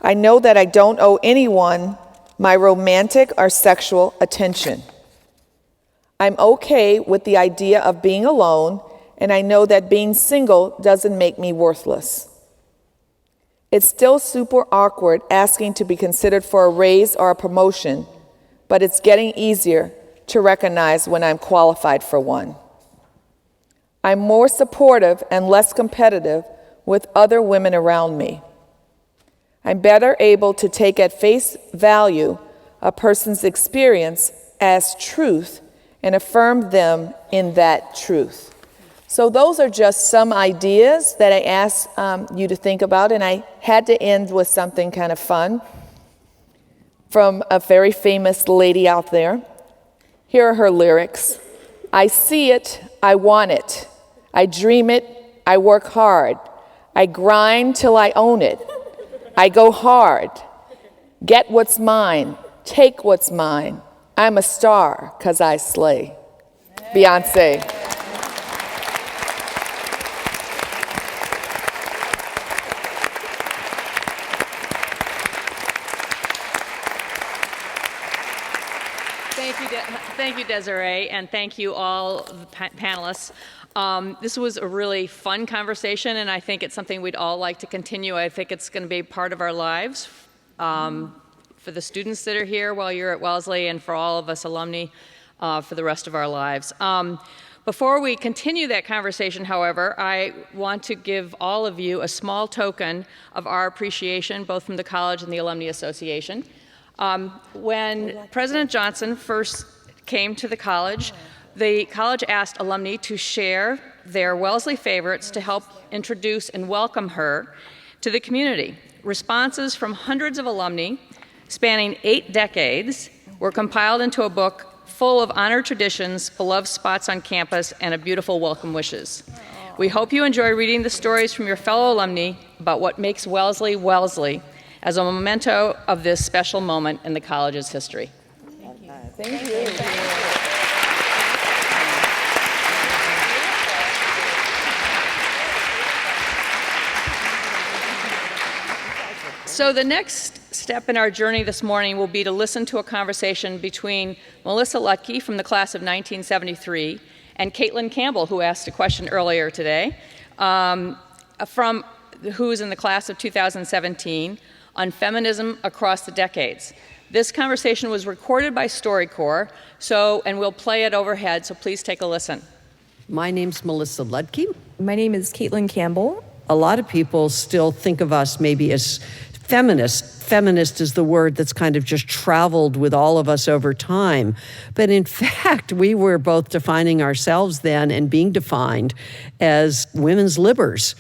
I know that I don't owe anyone my romantic or sexual attention. I'm okay with the idea of being alone, and I know that being single doesn't make me worthless. It's still super awkward asking to be considered for a raise or a promotion, but it's getting easier to recognize when I'm qualified for one. I'm more supportive and less competitive with other women around me. I'm better able to take at face value a person's experience as truth and affirm them in that truth. So those are just some ideas that I asked you to think about, and I had to end with something kind of fun from a very famous lady out there. Here are her lyrics. I see it, I want it. I dream it, I work hard. I grind till I own it. I go hard. Get what's mine, take what's mine. I'm a star 'cause I slay. Beyonce. Thank you, Desiree, and thank you all the panelists. This was a really fun conversation, and I think it's something we'd all like to continue. I think it's going to be part of our lives for the students that are here while you're at Wellesley, and for all of us alumni for the rest of our lives. Before we continue that conversation, however, I want to give all of you a small token of our appreciation, both from the college and the Alumni Association. When President Johnson first came to the college asked alumni to share their Wellesley favorites to help introduce and welcome her to the community. Responses from hundreds of alumni spanning 8 decades were compiled into a book full of honored traditions, beloved spots on campus, and a beautiful welcome wishes. We hope you enjoy reading the stories from your fellow alumni about what makes Wellesley Wellesley as a memento of this special moment in the college's history. Thank you. So the next step in our journey this morning will be to listen to a conversation between Melissa Lutke from the class of 1973 and Caitlin Campbell, who asked a question earlier today, who's in the class of 2017, on feminism across the decades. This conversation was recorded by StoryCorp, and we'll play it overhead, so please take a listen. My name's Melissa Lutke. My name is Caitlin Campbell. A lot of people still think of us maybe as feminists. Feminist is the word that's kind of just traveled with all of us over time. But in fact, we were both defining ourselves then and being defined as women's libers.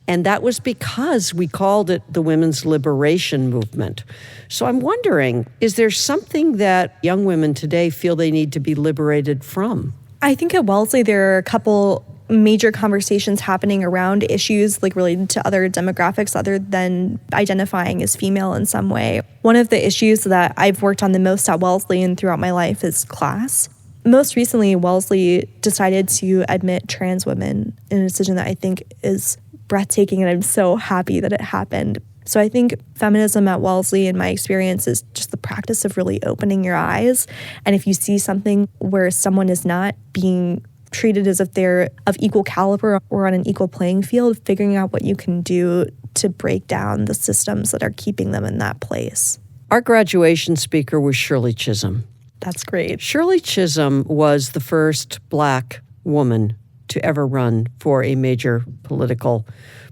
And that was because we called it the Women's Liberation Movement. So I'm wondering, is there something that young women today feel they need to be liberated from? I think at Wellesley there are a couple major conversations happening around issues like related to other demographics other than identifying as female in some way. One of the issues that I've worked on the most at Wellesley and throughout my life is class. Most recently, Wellesley decided to admit trans women in a decision that I think is breathtaking, and I'm so happy that it happened. So I think feminism at Wellesley, in my experience, is just the practice of really opening your eyes. And if you see something where someone is not being treated as if they're of equal caliber or on an equal playing field, figuring out what you can do to break down the systems that are keeping them in that place. Our graduation speaker was Shirley Chisholm. That's great. Shirley Chisholm was the first Black woman to ever run for a major political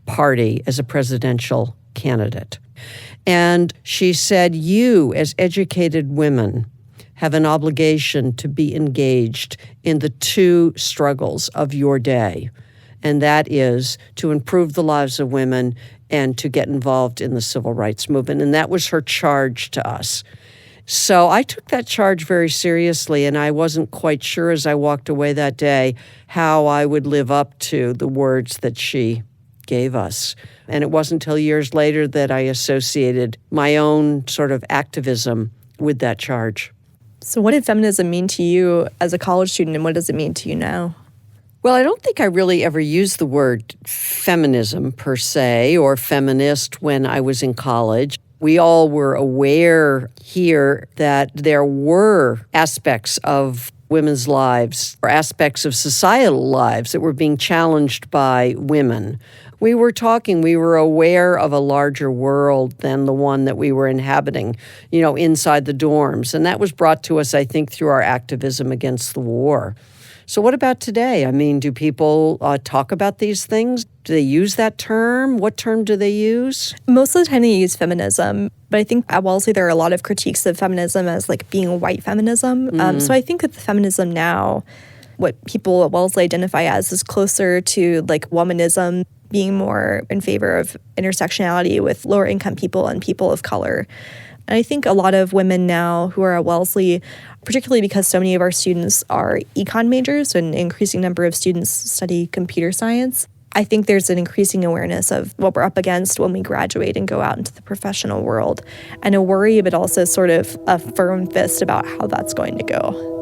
party as a presidential candidate. And she said, you, as educated women, have an obligation to be engaged in the two struggles of your day. And that is to improve the lives of women and to get involved in the civil rights movement. And that was her charge to us. So I took that charge very seriously, and I wasn't quite sure as I walked away that day how I would live up to the words that she gave us. And it wasn't until years later that I associated my own sort of activism with that charge. So what did feminism mean to you as a college student, and what does it mean to you now? Well, I don't think I really ever used the word feminism per se or feminist when I was in college. We all were aware here that there were aspects of women's lives or aspects of societal lives that were being challenged by women. We were aware of a larger world than the one that we were inhabiting, inside the dorms. And that was brought to us, I think, through our activism against the war. So what about today? I mean, do people talk about these things? Do they use that term? What term do they use? Most of the time they use feminism, but I think at Wellesley there are a lot of critiques of feminism as like being white feminism. So I think that the feminism now, what people at Wellesley identify as, is closer to like womanism, being more in favor of intersectionality with lower income people and people of color. And I think a lot of women now who are at Wellesley, particularly because so many of our students are econ majors and an increasing number of students study computer science, I think there's an increasing awareness of what we're up against when we graduate and go out into the professional world, and a worry, but also sort of a firm fist about how that's going to go.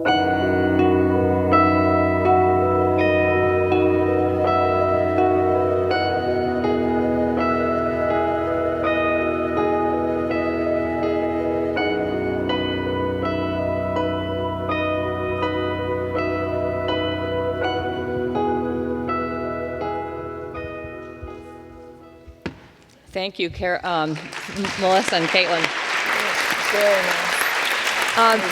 Thank you, Melissa and Caitlin. Very nice.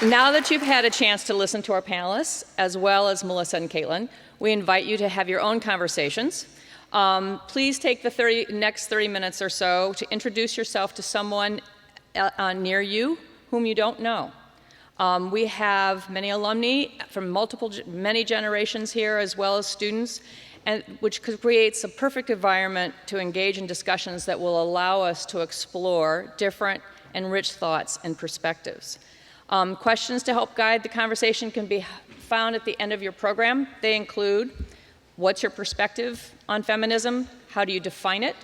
Now that you've had a chance to listen to our panelists, as well as Melissa and Caitlin, we invite you to have your own conversations. Please take the next 30 minutes or so to introduce yourself to someone near you whom you don't know. We have many alumni from many generations here, as well as students, which creates a perfect environment to engage in discussions that will allow us to explore different and rich thoughts and perspectives. Questions to help guide the conversation can be found at the end of your program. They include, what's your perspective on feminism? How do you define it?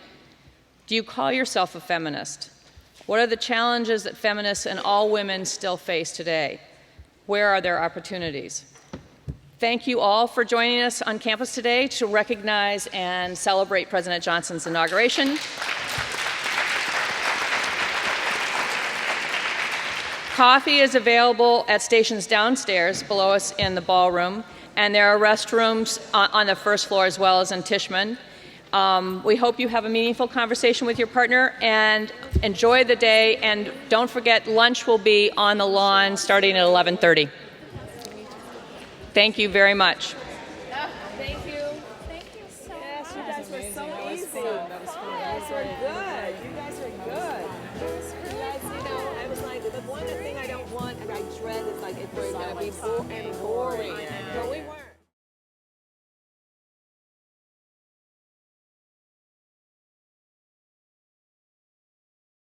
Do you call yourself a feminist? What are the challenges that feminists and all women still face today? Where are their opportunities? Thank you all for joining us on campus today to recognize and celebrate President Johnson's inauguration. Coffee is available at stations downstairs below us in the ballroom, and there are restrooms on the first floor as well as in Tishman. We hope you have a meaningful conversation with your partner and enjoy the day, and don't forget lunch will be on the lawn starting at 11:30. Thank you very much. Thank you. Thank you so much. Yes, you guys were so easy. You guys were good. You guys are good. You guys, I was like, the one thing I don't want and I dread is like if we're going to be boring.